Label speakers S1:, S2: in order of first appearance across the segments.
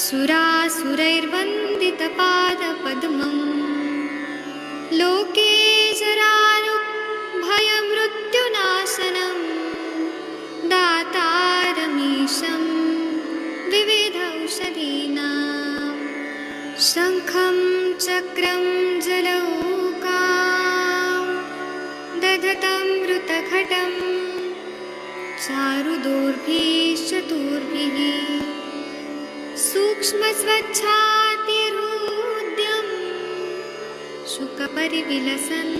S1: सुरासुरैर्वन्दितपादपद्मम् लोके जरारुभयमृत्युनाशनं दातारमीशं विविधौषधीनां शङ्खं चक्रं जलौकां दधतं मृतघटं चारुदोर्भिश्चतुर्भिः सूक्ष्मस्वच्छातिरुद्यं शुकपरिविलसन्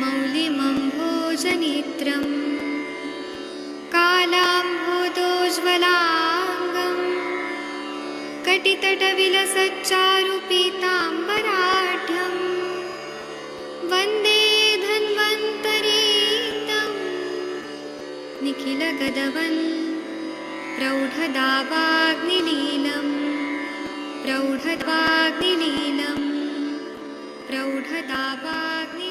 S1: मौलिमम्भोजनेत्रं कालाम्भोदोज्ज्वलाङ्गं कटितटविलसच्चारुपीताम्बराढ्यं वन्दे धन्वन्तरीतं निखिलगदवन् प्रौढदावाग्निलीलं प्रौढदावाग्निलीलं प्रौढदावाग्निलीलम्।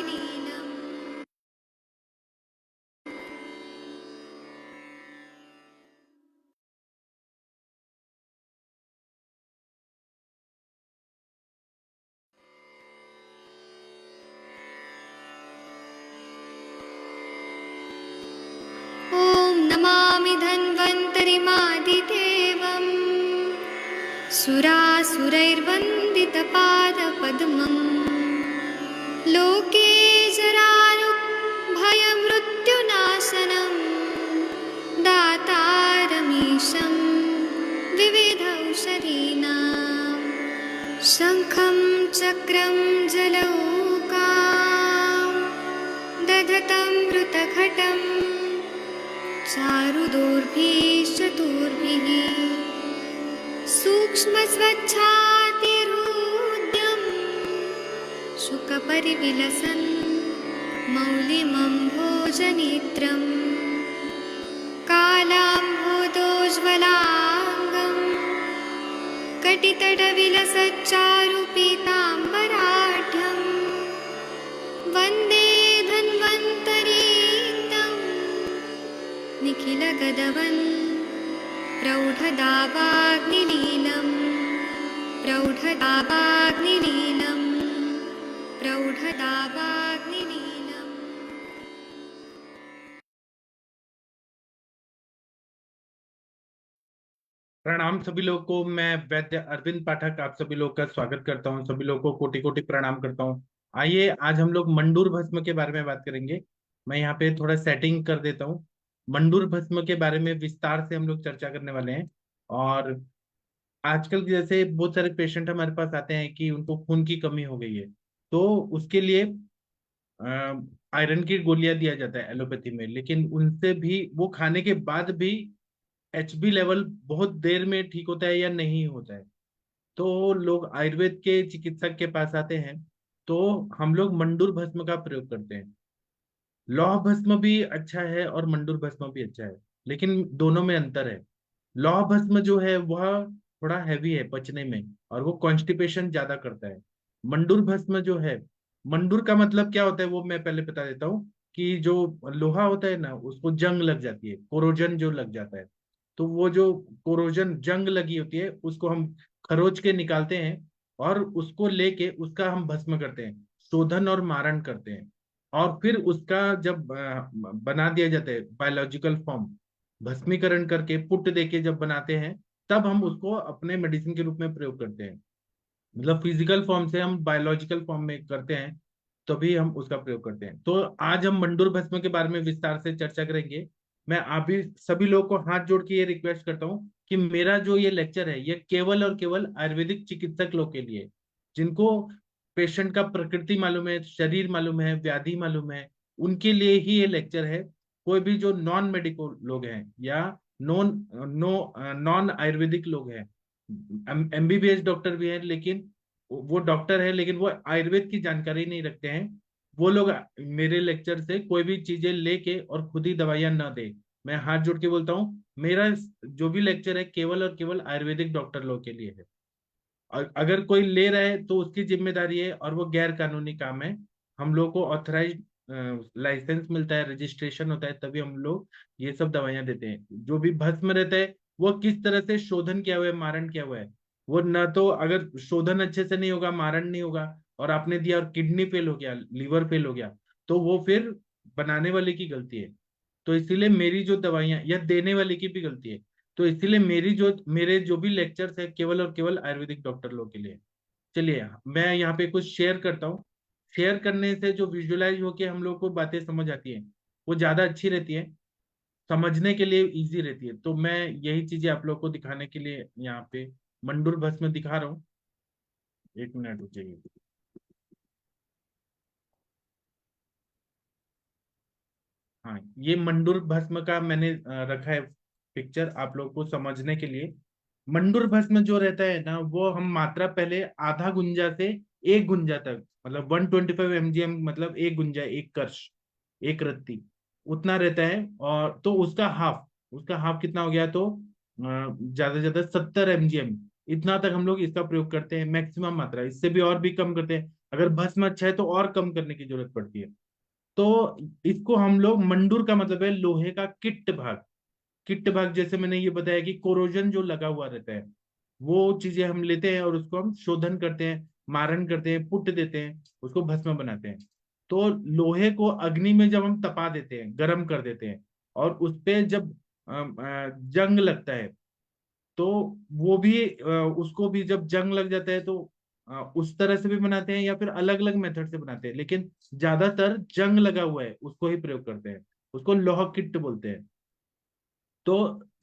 S1: ॐ नमामि धन्वन्तरिमादिदेवम् सुरासुरैर्वन्दितपादपद्मम् लोके जरारुभयमृत्युनाशनं दातारमीशं विविधौषधीनां शङ्खं चक्रं जलौकां दधतं मृतघटं चारुदोर्भिश्चतुर्भिः सूक्ष्मस्वच्छातिरुद्यं शुकपरिविलसन् मौलिमम्भोजनेत्रं कालाम्भोदोज्ज्वलाङ्गं कटितटविलसच्चारुपीताम्बराढ्यं वन्दे धन्वन्तरीतं निखिलगदवन् प्रौढदावाग्निलीलं प्रौढदावाग्निलीलं प्रौढदावाग्निलीलम्।
S2: प्रणाम सभी लोगों को। मैं वैद्य अरविंद पाठक आप सभी लोग का स्वागत करता हूं। सभी लोगों को कोटि कोटि प्रणाम करता हूं। आइए आज हम लोग मंडूर भस्म के बारे में बात करेंगे। मैं यहाँ पे थोड़ा सेटिंग कर देता हूँ। मंडूर भस्म के बारे में विस्तार से हम लोग चर्चा करने वाले हैं। और आजकल जैसे बहुत सारे पेशेंट हमारे पास आते हैं कि उनको खून की कमी हो गई है, तो उसके लिए आयरन की गोलियां दिया जाता है एलोपैथी में, लेकिन उनसे भी वो खाने के बाद भी एचबी लेवल बहुत देर में ठीक होता है या नहीं होता है। तो लोग आयुर्वेद के चिकित्सक के पास आते हैं, तो हम लोग मंडूर भस्म का प्रयोग करते हैं। लौह भस्म भी अच्छा है और मंडूर भस्म भी अच्छा है, लेकिन दोनों में अंतर है। लौह भस्म जो है वह थोड़ा हैवी है पचने में और वो कॉन्स्टिपेशन ज्यादा करता है। मंडूर भस्म जो है, मंडूर का मतलब क्या होता है वो मैं पहले बता देता हूँ कि जो लोहा होता है ना, उसको जंग लग जाती है, कोरोजन जो लग जाता है, तो वो जो कोरोजन जंग लगी होती है उसको हम खरोच के निकालते हैं और उसको लेके उसका हम भस्म करते हैं, शोधन और मारण करते हैं। और फिर उसका जब बना दिया जाता है बायोलॉजिकल फॉर्म, भस्मीकरण करके पुट देके जब बनाते हैं, तब हम उसको अपने मेडिसिन के रूप में प्रयोग करते हैं। मतलब फिजिकल फॉर्म से हम बायोलॉजिकल फॉर्म में करते हैं, तभी हम उसका प्रयोग करते हैं। तो आज हम मंडूर भस्म के बारे में विस्तार से चर्चा करेंगे। मैं आप भी सभी लोगों को हाथ जोड़ के ये रिक्वेस्ट करता हूँ कि मेरा जो ये लेक्चर है ये केवल और केवल आयुर्वेदिक चिकित्सक लोग के लिए, जिनको पेशेंट का प्रकृति मालूम है, शरीर मालूम है, व्याधि मालूम है, उनके लिए ही ये लेक्चर है। कोई भी जो नॉन मेडिकल लोग हैं या नॉन आयुर्वेदिक लोग हैं, एमबीबीएस डॉक्टर भी हैं, लेकिन वो डॉक्टर है लेकिन वो आयुर्वेद की जानकारी नहीं रखते हैं, वो लोग मेरे लेक्चर से कोई भी चीजें लेके और खुद ही दवाइयां ना दे। मैं हाथ जोड़ के बोलता हूँ, मेरा जो भी लेक्चर है केवल और केवल आयुर्वेदिक डॉक्टर लोग के लिए है। और अगर कोई ले रहा है तो उसकी जिम्मेदारी है और वो गैर कानूनी काम है। हम लोग को ऑथराइज लाइसेंस मिलता है, रजिस्ट्रेशन होता है, तभी हम लोग ये सब दवाइयां देते हैं। जो भी भस्म रहता है वो किस तरह से शोधन किया हुआ है, मारण किया हुआ है, वो न तो अगर शोधन अच्छे से नहीं होगा, मारण नहीं होगा, और आपने दिया और किडनी फेल हो गया, लीवर फेल हो गया, तो वो फिर बनाने वाले की गलती है। तो इसीलिए मेरी जो दवाइयां, या देने वाले की भी गलती है। तो इसीलिए मेरे जो भी लेक्चर्स है केवल और केवल आयुर्वेदिक डॉक्टर लोग के लिए। चलिए मैं यहाँ पे कुछ शेयर करता हूँ। शेयर करने से जो विजुअलाइज होके हम लोग को बातें समझ आती है, वो ज्यादा अच्छी रहती है, समझने के लिए इजी रहती है। तो मैं यही चीजें आप लोग को दिखाने के लिए यहाँ पे मंडूर भस्म दिखा रहा हूँ। एक मिनट रुकिए। हाँ, ये मंडूर भस्म का मैंने रखा है पिक्चर आप लोग को समझने के लिए। मंडूर भस्म जो रहता है ना, वो हम मात्रा पहले आधा गुंजा से एक गुंजा तक, मतलब 125 mgm, मतलब एक गुंजा, एक कर्श, एक रत्ती, उतना रहता है। और तो उसका हाफ कितना हो गया, तो ज्यादा से ज्यादा 70 mgm, इतना तक हम लोग इसका प्रयोग करते हैं मैक्सिमम मात्रा। इससे भी और भी कम करते हैं, अगर भस्म अच्छा है तो और कम करने की जरूरत पड़ती है। तो इसको हम लोग, मंडूर का मतलब है लोहे का किट्ट भाग। किट्ट भाग जैसे मैंने ये बताया कि कोरोजन जो लगा हुआ रहता है, वो चीजें हम लेते हैं और उसको हम शोधन करते हैं, मारण करते हैं, पुट देते हैं, उसको भस्म बनाते हैं। तो लोहे को अग्नि में जब हम तपा देते हैं, गर्म कर देते हैं, और उस पे जब जंग लगता है, तो वो भी उसको भी जब जंग लग जाता है, तो उस तरह से भी बनाते हैं या फिर अलग अलग मेथड से बनाते हैं, लेकिन ज्यादातर जंग लगा हुआ है उसको ही प्रयोग करते हैं। उसको लोह किट्ट बोलते हैं। तो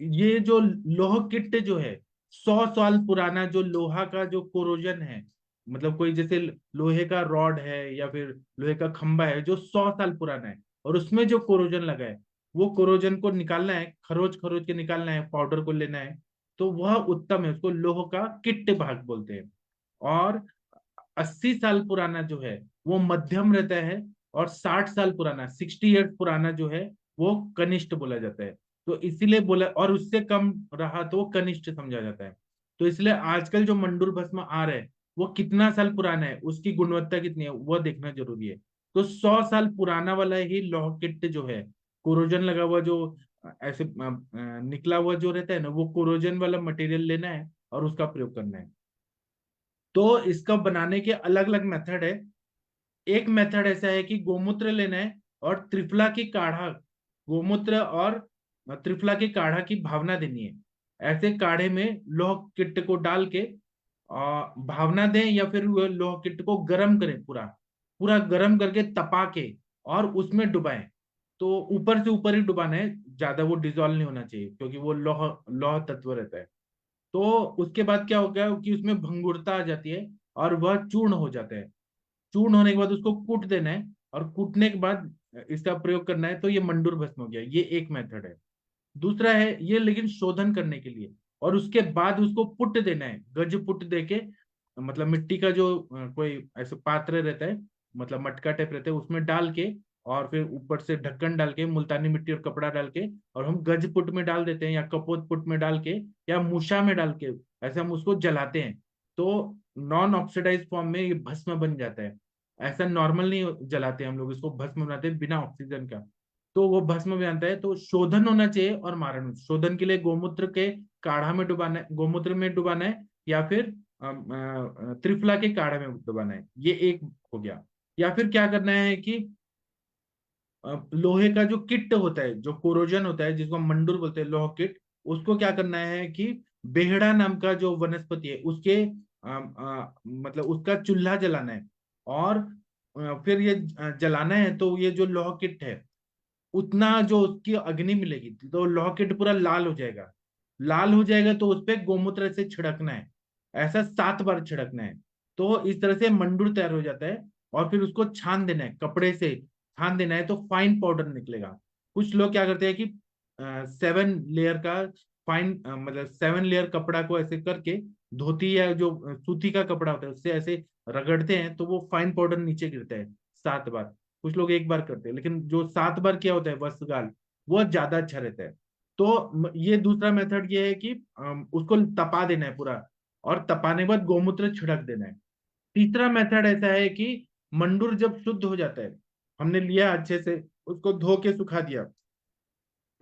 S2: ये जो लोह किट्ट जो है, 100 साल पुराना जो लोहा का जो कोरोजन है, मतलब कोई जैसे लोहे का रॉड है या फिर लोहे का खंभा है जो 100 साल पुराना है, और उसमें जो कोरोजन लगा है, वो कोरोजन को निकालना है, खरोच खरोच के निकालना है, पाउडर को लेना है, तो वह उत्तम है, उसको लोह का किट्ट भाग बोलते हैं। और 80 साल पुराना जो है वो मध्यम रहता है, और 60 साल पुराना, 60 ईयर्स पुराना जो है, वो कनिष्ठ बोला जाता है। तो इसीलिए बोला, और उससे कम रहा तो वो कनिष्ठ समझा जाता है। तो इसलिए आजकल जो मंडूर भस्म आ रहा है, वो कितना साल पुराना है, उसकी गुणवत्ता कितनी है, वो देखना जरूरी है। तो 100 साल पुराना वाला ही लौह किट्ट जो है, कोरोजन लगा हुआ जो ऐसे निकला हुआ जो रहता है ना, वो कोरोजन वाला मटेरियल लेना है और उसका प्रयोग करना है। तो इसका बनाने के अलग अलग मेथड है। एक मेथड ऐसा है कि गोमूत्र लेना है और त्रिफला की काढ़ा, गोमूत्र और त्रिफला की काढ़ा की भावना देनी है। ऐसे काढ़े में लौह किट्ट को डाल के भावना दें, या फिर वो लौह किट्ट को गर्म करें, पूरा पूरा गर्म करके तपा के और उसमें डुबाएं। तो ऊपर से ऊपर ही डुबाना है, ज्यादा वो डिजोल्व नहीं होना चाहिए, क्योंकि वो लौह लौह तत्व रहता है। तो उसके बाद क्या हो गया कि उसमें भंगुरता आ जाती है और वह चूर्ण हो जाता है। चूर्ण होने के बाद उसको कूट देना है, और कूटने के बाद इसका प्रयोग करना है। तो ये मंडूर भस्म हो गया, ये एक मेथड है। दूसरा है ये, लेकिन शोधन करने के लिए, और उसके बाद उसको पुट देना है, गज पुट देके, मतलब मिट्टी का जो कोई ऐसे पात्र रहता है, मतलब मटका टाइप रहता है, उसमें डाल के, और फिर ऊपर से ढक्कन डाल के, मुल्तानी मिट्टी और कपड़ा डाल के, और हम गज पुट में डाल देते हैं, या कपोत पुट में डाल के, या मूषा में डाल के, ऐसे हम उसको जलाते हैं। तो नॉन ऑक्सीडाइज फॉर्म में ये भस्म बन जाता है। ऐसा नॉर्मल नहीं जलाते हम लोग, इसको भस्म बनाते हैं बिना ऑक्सीजन का। तो वो भस्म में आता है। तो शोधन होना चाहिए और मारण। शोधन के लिए गोमूत्र के काढ़ा में डुबाना है, गोमूत्र में डुबाना है, या फिर त्रिफला के काढ़े में डुबाना है। ये एक हो गया। या फिर क्या करना है कि लोहे का जो किट होता है, जो कोरोजन होता है, जिसको हम मंडूर बोलते हैं, लोह किट, उसको क्या करना है कि बेहड़ा नाम का जो वनस्पति है उसके मतलब उसका चूल्हा जलाना है। और फिर ये जलाना है, तो ये जो लौह किट है, उतना जो उसकी अग्नि मिलेगी, तो लौह किट पूरा लाल हो जाएगा। लाल हो जाएगा तो उस पे गोमूत्र से छिड़कना है, ऐसा 7 बार छिड़कना है। तो इस तरह से मंडूर तैयार हो जाता है। और फिर उसको छान देना है, कपड़े से छान देना है, तो फाइन पाउडर निकलेगा। कुछ लोग क्या करते हैं कि 7 लेयर का फाइन, मतलब 7 लेयर कपड़ा को ऐसे करके, धोती या जो सूती का कपड़ा होता है उससे ऐसे रगड़ते हैं, तो वो फाइन पाउडर नीचे गिरता है 7 बार। कुछ लोग एक बार करते हैं, लेकिन जो 7 बार किया होता है वस्त्रगाल, वो ज्यादा अच्छा रहता है। तो ये दूसरा मेथड ये है कि उसको तपा देना है पूरा, और तपाने के बाद गोमूत्र छिड़क देना है। तीसरा मेथड ऐसा है कि मंडूर जब शुद्ध हो जाता है, हमने लिया अच्छे से, उसको धो के सुखा दिया,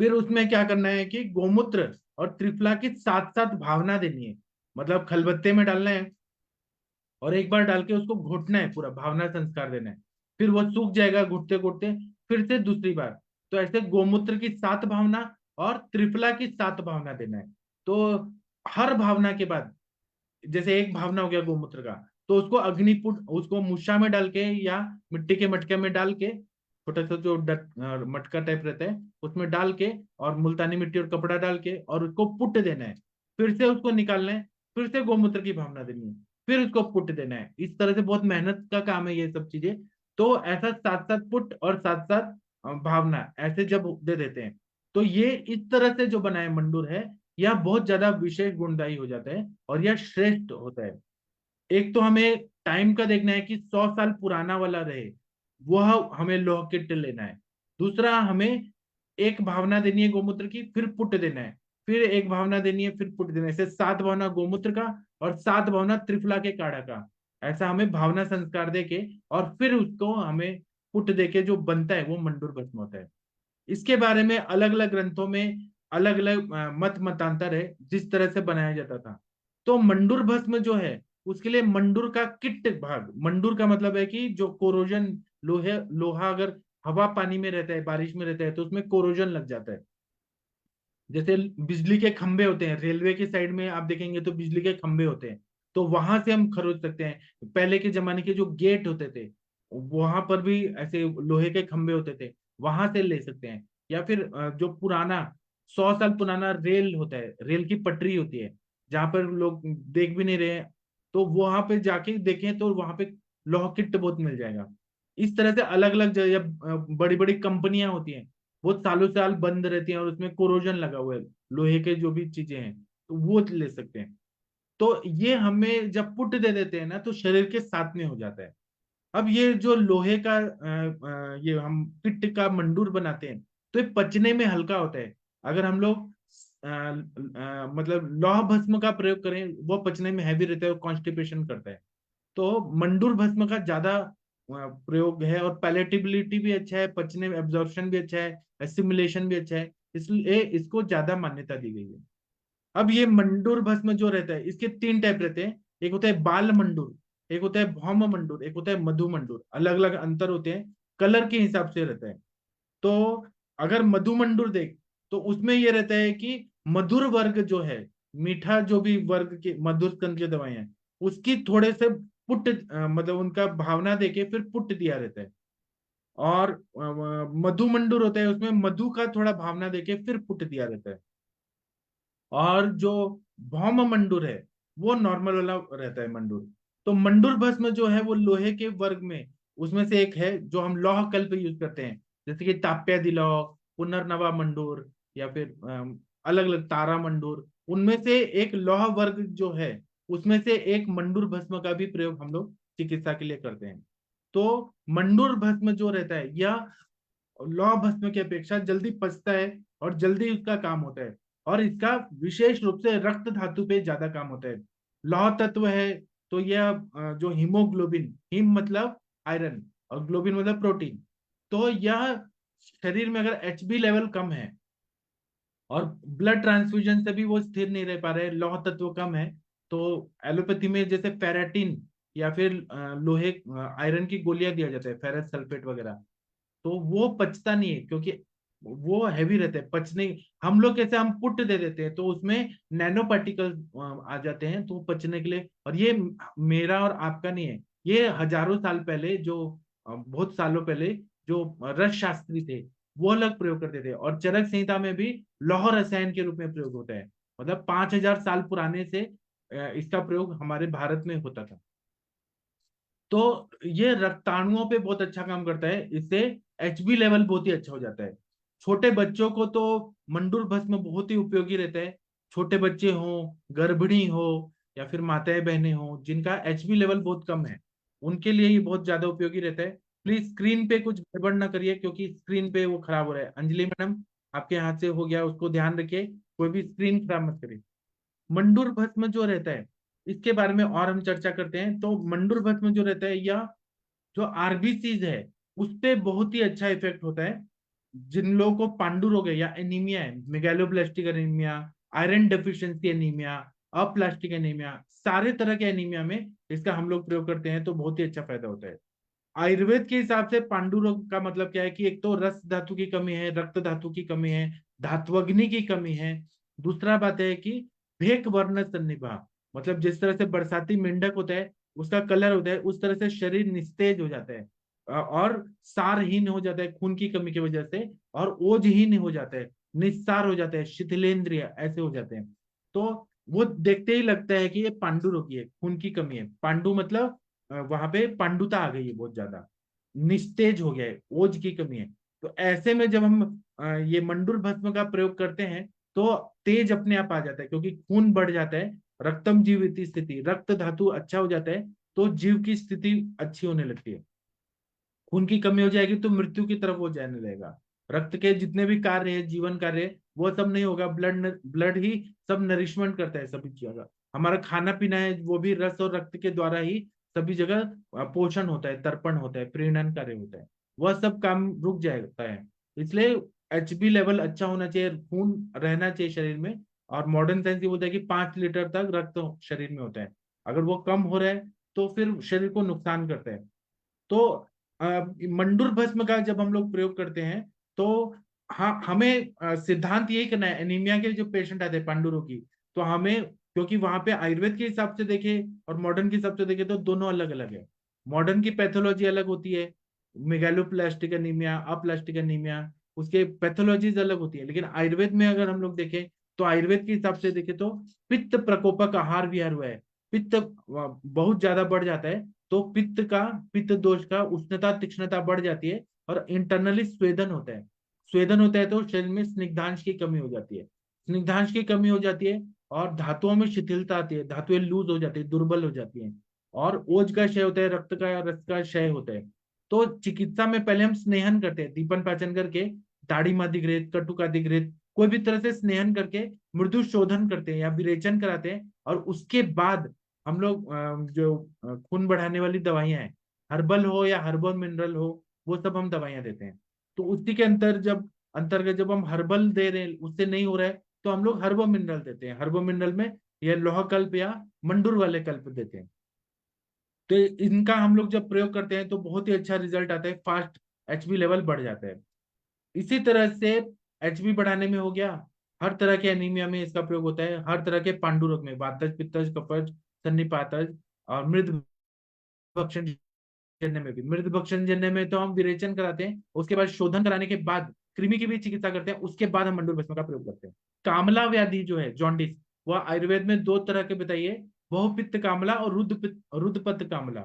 S2: फिर उसमें क्या करना है कि गोमूत्र और त्रिफला की साथ साथ भावना देनी है। मतलब खलबत्ते में डालना है और एक बार डाल के उसको घोटना है, पूरा भावना संस्कार देना है। फिर वो सूख जाएगा घुटते घुटते, फिर से दूसरी बार। तो ऐसे गोमूत्र की 7 भावना और त्रिफला की 7 भावना देना है। तो हर भावना के बाद, जैसे एक भावना हो गया गोमूत्र का, तो उसको अग्निपुट, उसको मूषा में डाल के या मिट्टी के मटके में डाल के, छोटा सा जो मटका टाइप रहता है उसमें डाल के, और मुल्तानी मिट्टी और कपड़ा डाल के, और उसको पुट देना है। फिर से उसको निकालना है, फिर से गोमूत्र की भावना देनी है, फिर उसको पुट देना है। इस तरह से बहुत मेहनत का काम है ये सब चीजें। तो ऐसा 7-7 पुट और 7-7 भावना ऐसे जब दे देते हैं, तो ये इस तरह से जो बना है मंडूर है, यह बहुत ज्यादा विशेष गुणदायी हो जाता है और यह श्रेष्ठ होता है। एक तो हमें टाइम का देखना है कि 100 साल पुराना वाला रहे, वह हमें लोह किट लेना है। दूसरा, हमें एक भावना देनी है गोमूत्र की, फिर पुट देना है, फिर एक भावना देनी है, फिर पुट देना है। ऐसे 7 भावना गोमूत्र का और 7 भावना त्रिफला के काढ़ा का, ऐसा हमें भावना संस्कार दे के, और फिर उसको हमें पुट दे के जो बनता है वो मंडूर भस्म होता है। इसके बारे में अलग अलग ग्रंथों में अलग अलग मत मतांतर है जिस तरह से बनाया जाता था। तो मंडूर भस्म जो है, उसके लिए मंडूर का किट भाग, मंडूर का मतलब है कि जो कोरोजन, लोहा अगर हवा पानी में रहता है, बारिश में रहता है, तो उसमें कोरोजन लग जाता है। जैसे बिजली के खंभे होते हैं, रेलवे के साइड में आप देखेंगे तो बिजली के खंभे होते हैं, तो वहां से हम खरीद सकते हैं। पहले के जमाने के जो गेट होते थे, वहां पर भी ऐसे लोहे के खंभे होते थे, वहां से ले सकते हैं। या फिर जो पुराना 100 साल पुराना रेल होता है, रेल की पटरी होती है, जहां पर लोग देख भी नहीं रहे हैं, तो वहां पे जाके देखें तो वहां पे लोहा किट बहुत मिल जाएगा। इस तरह से अलग अलग जगह बड़ी बड़ी कंपनियां होती हैं, वो सालों साल बंद रहती हैं और उसमें कोरोजन लगा हुआ है, लोहे के जो भी चीजें हैं, तो वो ले सकते हैं। तो ये हमें जब पुट दे देते हैं ना, तो शरीर के साथ में हो जाता है। अब ये जो लोहे का ये हम पिट का मंडूर बनाते हैं, तो ये पचने में हल्का होता है। अगर हम लोग मतलब लौह भस्म का प्रयोग करें, वो पचने में हैवी रहता है और कॉन्स्टिपेशन करता है। तो मंडूर भस्म का ज्यादा प्रयोग है, और पैलेटेबिलिटी भी अच्छा है, पचने में एब्जॉर्प्शन भी अच्छा है, एसिमिलेशन भी अच्छा है, इसलिए इसको ज्यादा मान्यता दी गई है। अब ये मंडूर भस्म जो रहता है, इसके 3 टाइप रहते हैं। एक होता है बाल मंडूर, एक होता है भौम मंडूर, एक होता है मधु मंडूर। अलग अलग अंतर होते हैं, कलर के हिसाब से रहता है। तो अगर मधु मंडूर देख, तो उसमें ये रहता है कि मधुर वर्ग जो है, मीठा जो भी वर्ग के मधुर स्कंद की दवाएं हैं, उसकी थोड़े से पुट मतलब उनका भावना देके फिर पुट दिया रहता है। और मधु मंडूर होता है, उसमें मधु का थोड़ा भावना देके फिर पुट दिया रहता है। और जो भौम मंडूर है, वो नॉर्मल वाला रहता है मंडूर। तो मंडूर भस्म जो है वो लोहे के वर्ग में उसमें से एक है, जो हम लौह कल्प यूज करते हैं, जैसे कि ताप्या दिलौ, पुनर्नवा मंडूर, या फिर अलग अलग तारा मंडूर। उनमें से एक लौह वर्ग जो है, उसमें से एक मंडूर भस्म का भी प्रयोग हम लोग चिकित्सा के लिए करते हैं। तो मंडूर भस्म जो रहता है, यह लौह भस्म की अपेक्षा जल्दी पचता है और जल्दी उसका काम होता है। और इसका विशेष रूप से रक्त धातु पे ज्यादा काम होता है। लौह तत्व है, तो यह जो हीमोग्लोबिन, हीम मतलब आयरन और ग्लोबिन मतलब प्रोटीन, तो यह शरीर में अगर एचबी लेवल कम है और ब्लड ट्रांसफ्यूजन से भी वो स्थिर नहीं रह पा रहे, लौह तत्व कम है, तो एलोपैथी में जैसे फेरेटिन या फिर लोहे आयरन की गोलियां दिया जाता है, फेरस सल्फेट वगैरह। तो वो पचता नहीं है, क्योंकि वो हैवी रहते हैं पचने। हम लोग कैसे हम पुट दे देते हैं, तो उसमें नैनो पार्टिकल आ जाते हैं, तो पचने के लिए। और ये मेरा और आपका नहीं है, ये हजारों साल पहले जो बहुत सालों पहले जो रस शास्त्री थे, वो अलग प्रयोग करते थे। और चरक संहिता में भी लौह रसायन के रूप में प्रयोग होता है। मतलब 5,000 साल पुराने से इसका प्रयोग हमारे भारत में होता था। तो ये रक्ताणुओं पे बहुत अच्छा काम करता है, इससे एचबी लेवल बहुत ही अच्छा हो जाता है। छोटे बच्चों को तो मंडूर भस्म बहुत ही उपयोगी रहता है। छोटे बच्चे हों, गर्भिणी हो, या फिर माताएं बहनें हों जिनका एचबी लेवल बहुत कम है, उनके लिए ये बहुत ज्यादा उपयोगी रहता है। प्लीज स्क्रीन पे कुछ गड़बड़ ना करिए, क्योंकि स्क्रीन पे वो खराब हो रहा है। अंजलि मैडम, आपके हाथ से हो गया, उसको ध्यान रखिए, कोई भी स्क्रीन खराब मत करिए। मंडूर भस्म जो रहता है, इसके बारे में और हम चर्चा करते हैं। तो मंडूर भस्म जो रहता है, या जो आरबीसीज है, उस पे बहुत ही अच्छा इफेक्ट होता है। जिन लोगों को पांडु रोग है या एनीमिया है, megaloblastic anaemia, iron deficiency anaemia, aplastic anaemia, सारे तरह के एनीमिया में इसका हम लोग प्रयोग करते हैं तो बहुत ही अच्छा फायदा होता है। आयुर्वेद के हिसाब से पांडु रोग का मतलब क्या है कि एक तो रस धातु की कमी है, रक्त धातु की कमी है, धात्वग्नि की कमी है। दूसरा बात है कि भेक वर्ण सन्निभा, मतलब जिस तरह से बरसाती मेंढक होता है उसका कलर होता है, उस तरह से शरीर निस्तेज हो जाता है और सारहीन हो जाता है खून की कमी की वजह से, और ओजहीन हो जाता है, निस्सार हो जाता है, शिथिलेंद्रिय ऐसे हो जाते हैं। तो वो देखते ही लगता है कि ये पांडु रोगी है, खून की कमी है। पांडु मतलब वहां पे पांडुता आ गई है बहुत ज्यादा, निस्तेज हो गया है, ओज की कमी है। तो ऐसे में जब हम ये मंडूर भस्म का प्रयोग करते हैं तो तेज अपने आप आ जाता है, क्योंकि खून बढ़ जाता है, रक्तम जीवित स्थिति, रक्त धातु अच्छा हो जाता है, तो जीव की स्थिति अच्छी होने लगती है। खून की कमी हो जाएगी तो मृत्यु की तरफ वो जाने लगेगा। रक्त के जितने भी कार्य है, जीवन कार्य है, वो सब नहीं होगा। ब्लड ब्लड ही सब नरिशमेंट करता है सभी चीजों का। हमारा खाना पीना है वो भी रस और रक्त के द्वारा ही सभी जगह पोषण होता है, तर्पण होता है, प्रीणन कार्य होता है। वह सब काम रुक जाता है। इसलिए एचबी लेवल अच्छा होना चाहिए, खून रहना चाहिए शरीर में। और मॉडर्न साइंस ये बोलता है कि 5 लीटर तक रक्त शरीर में होता है। अगर वो कम हो रहा है तो फिर शरीर को नुकसान करता है। तो मंडूर भस्म का जब हम लोग प्रयोग करते हैं तो हाँ, हमें सिद्धांत यही करना है। एनीमिया के जो पेशेंट आते हैं पांडु रोगी, तो हमें, क्योंकि वहां पे आयुर्वेद के हिसाब से देखे और मॉडर्न के हिसाब से देखे तो दोनों अलग अलग है। मॉडर्न की पैथोलॉजी अलग होती है, मेगालोप्लास्टिक एनीमिया, अप्लास्टिक एनीमिया, उसके पैथोलॉजीज अलग होती है। लेकिन आयुर्वेद में अगर हम लोग देखें तो आयुर्वेद के हिसाब से देखें तो पित्त प्रकोपक आहार विहार हुआ है, पित्त बहुत ज्यादा बढ़ जाता है, तो पित्त दोष का उष्णता तीक्ष्णता बढ़ जाती है और इंटरनली स्वेदन होता है। स्वेदन होता है तो शरीर में स्निग्धांश की कमी हो जाती है, स्निग्धांश की कमी हो जाती है और धातुओं में शिथिलता आती है, धातुएं लूज हो जाती है, दुर्बल हो जाती हैं, और ओज का क्षय होता है, रक्त का रस का क्षय होता है। तो चिकित्सा में पहले हम स्नेहन करते हैं, दीपन पाचन करके, दाढ़ी कटुकादिग्रहित कोई भी तरह से स्नेहन करके मृदु शोधन करते हैं या विरेचन कराते हैं, और उसके बाद हम लोग जो खून बढ़ाने वाली दवाइयां हैं, हर्बल हो या हर्बल मिनरल हो, वो सब हम दवाइयां देते हैं। तो उसी के अंतर्गत जब हम हर्बल दे रहे हैं उससे नहीं हो रहा है तो हम लोग हर्बो मिनरल देते हैं। हर्बो मिनरल में यह लोह कल्प या मंडूर वाले कल्प देते हैं। तो इनका हम लोग जब प्रयोग करते हैं तो बहुत ही अच्छा रिजल्ट आता है, फास्ट एचबी लेवल बढ़ जाता है। इसी तरह से एचबी बढ़ाने में हो गया, हर तरह के एनीमिया में इसका प्रयोग होता है, हर तरह के पांडु रोग में, वातज पित्तज कफज सन्निपातज, और मृद भक्षण जन्य में भी। मृद भक्षण जन्य में तो हम विरेचन कराते हैं, उसके बाद शोधन कराने के बाद कृमि की भी चिकित्सा करते हैं, उसके बाद हम मंडूर भस्म का प्रयोग करते हैं। कामला व्याधि जो है जॉन्डिस, वह आयुर्वेद में दो तरह के बताइए, बहुपित्त कामला और रुद्रपत्त कामला।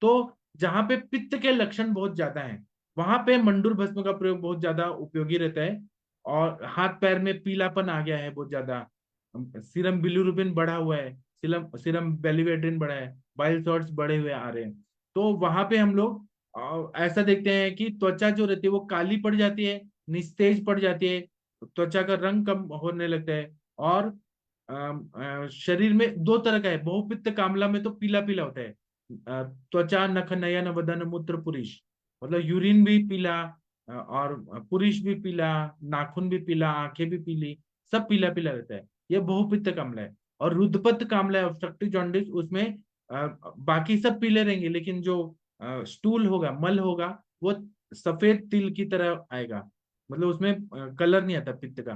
S2: तो जहां पे पित्त के लक्षण बहुत ज्यादा हैं वहां पे मंडूर भस्म का प्रयोग बहुत ज्यादा उपयोगी रहता है। और हाथ पैर में पीलापन आ गया है बहुत ज्यादा, सीरम बिलिरुबिन बढ़ा हुआ है, सीरम सीरम बिलिरुबिन बढ़ा है, बाइल सॉल्ट्स बढ़े हुए आ रहे हैं, तो वहां पे हम लोग ऐसा देखते हैं कि त्वचा जो रहती है वो काली पड़ जाती है, निस्तेज पड़ जाती है, त्वचा का रंग कम होने लगता है। और शरीर में दो तरह का है, बहुपित्त कामला में तो पीला पीला होता है, त्वचा नख नयन वदन मूत्र पुरीष, मतलब यूरिन भी पीला, और पुरीष भी पीला, नाखून भी पीला, आंखें भी पीली, सब पीला पीला रहता है। यह बहुपित्त कामला है। और रुद्धपत्त कामला है, ऑब्स्ट्रक्टिव जॉन्डिस, उसमें बाकी सब पीले रहेंगे लेकिन जो स्टूल होगा, मल होगा, वो सफेद तिल की तरह आएगा, मतलब उसमें कलर नहीं आता पित्त का।